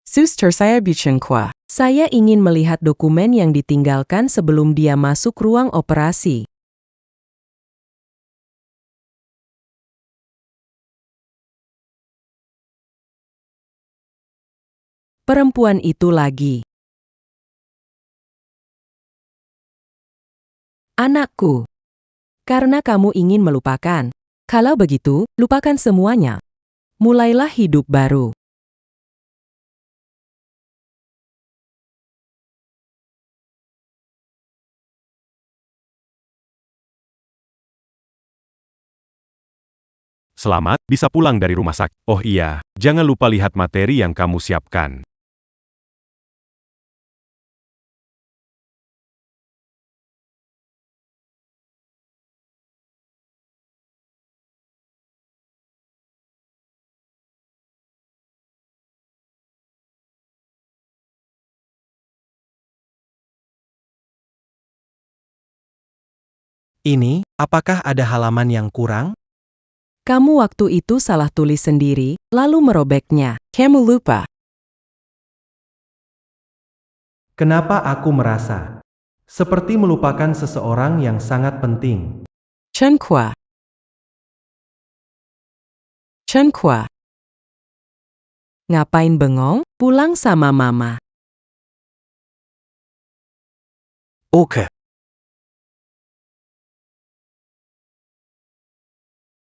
Suster saya Chen Kuo. Saya ingin melihat dokumen yang ditinggalkan sebelum dia masuk ruang operasi. Perempuan itu lagi. Anakku. Karena kamu ingin melupakan. Kalau begitu, lupakan semuanya. Mulailah hidup baru. Selamat, bisa pulang dari rumah sakit. Oh iya, jangan lupa lihat materi yang kamu siapkan. Ini, apakah ada halaman yang kurang? Kamu waktu itu salah tulis sendiri, lalu merobeknya. Kamu lupa. Kenapa aku merasa seperti melupakan seseorang yang sangat penting? Chen Kuo. Chen Kuo. Ngapain bengong? Pulang sama mama. Oke.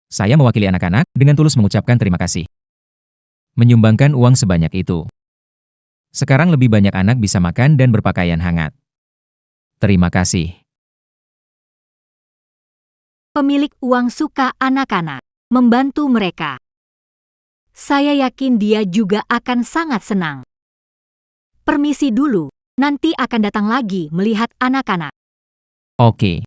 Saya mewakili anak-anak dengan tulus mengucapkan terima kasih. Menyumbangkan uang sebanyak itu. Sekarang lebih banyak anak bisa makan dan berpakaian hangat. Terima kasih. Pemilik uang suka anak-anak, membantu mereka. Saya yakin dia juga akan sangat senang. Permisi dulu, nanti akan datang lagi melihat anak-anak. Oke.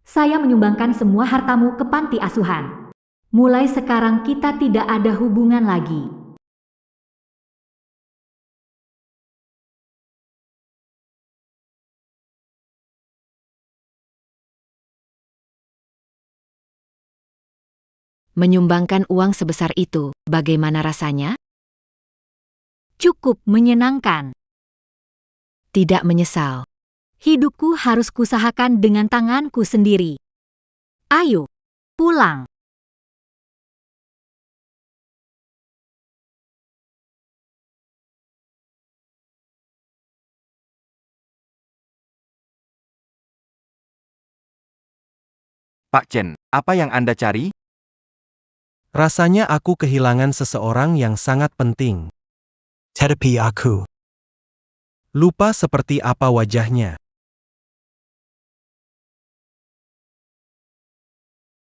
Saya menyumbangkan semua hartamu ke panti asuhan. Mulai sekarang kita tidak ada hubungan lagi. Menyumbangkan uang sebesar itu, bagaimana rasanya? Cukup menyenangkan. Tidak menyesal. Hidupku harus kusahakan dengan tanganku sendiri. Ayo, pulang. Pak Chen, apa yang Anda cari? Rasanya aku kehilangan seseorang yang sangat penting. Tetapi aku Lupa seperti apa wajahnya.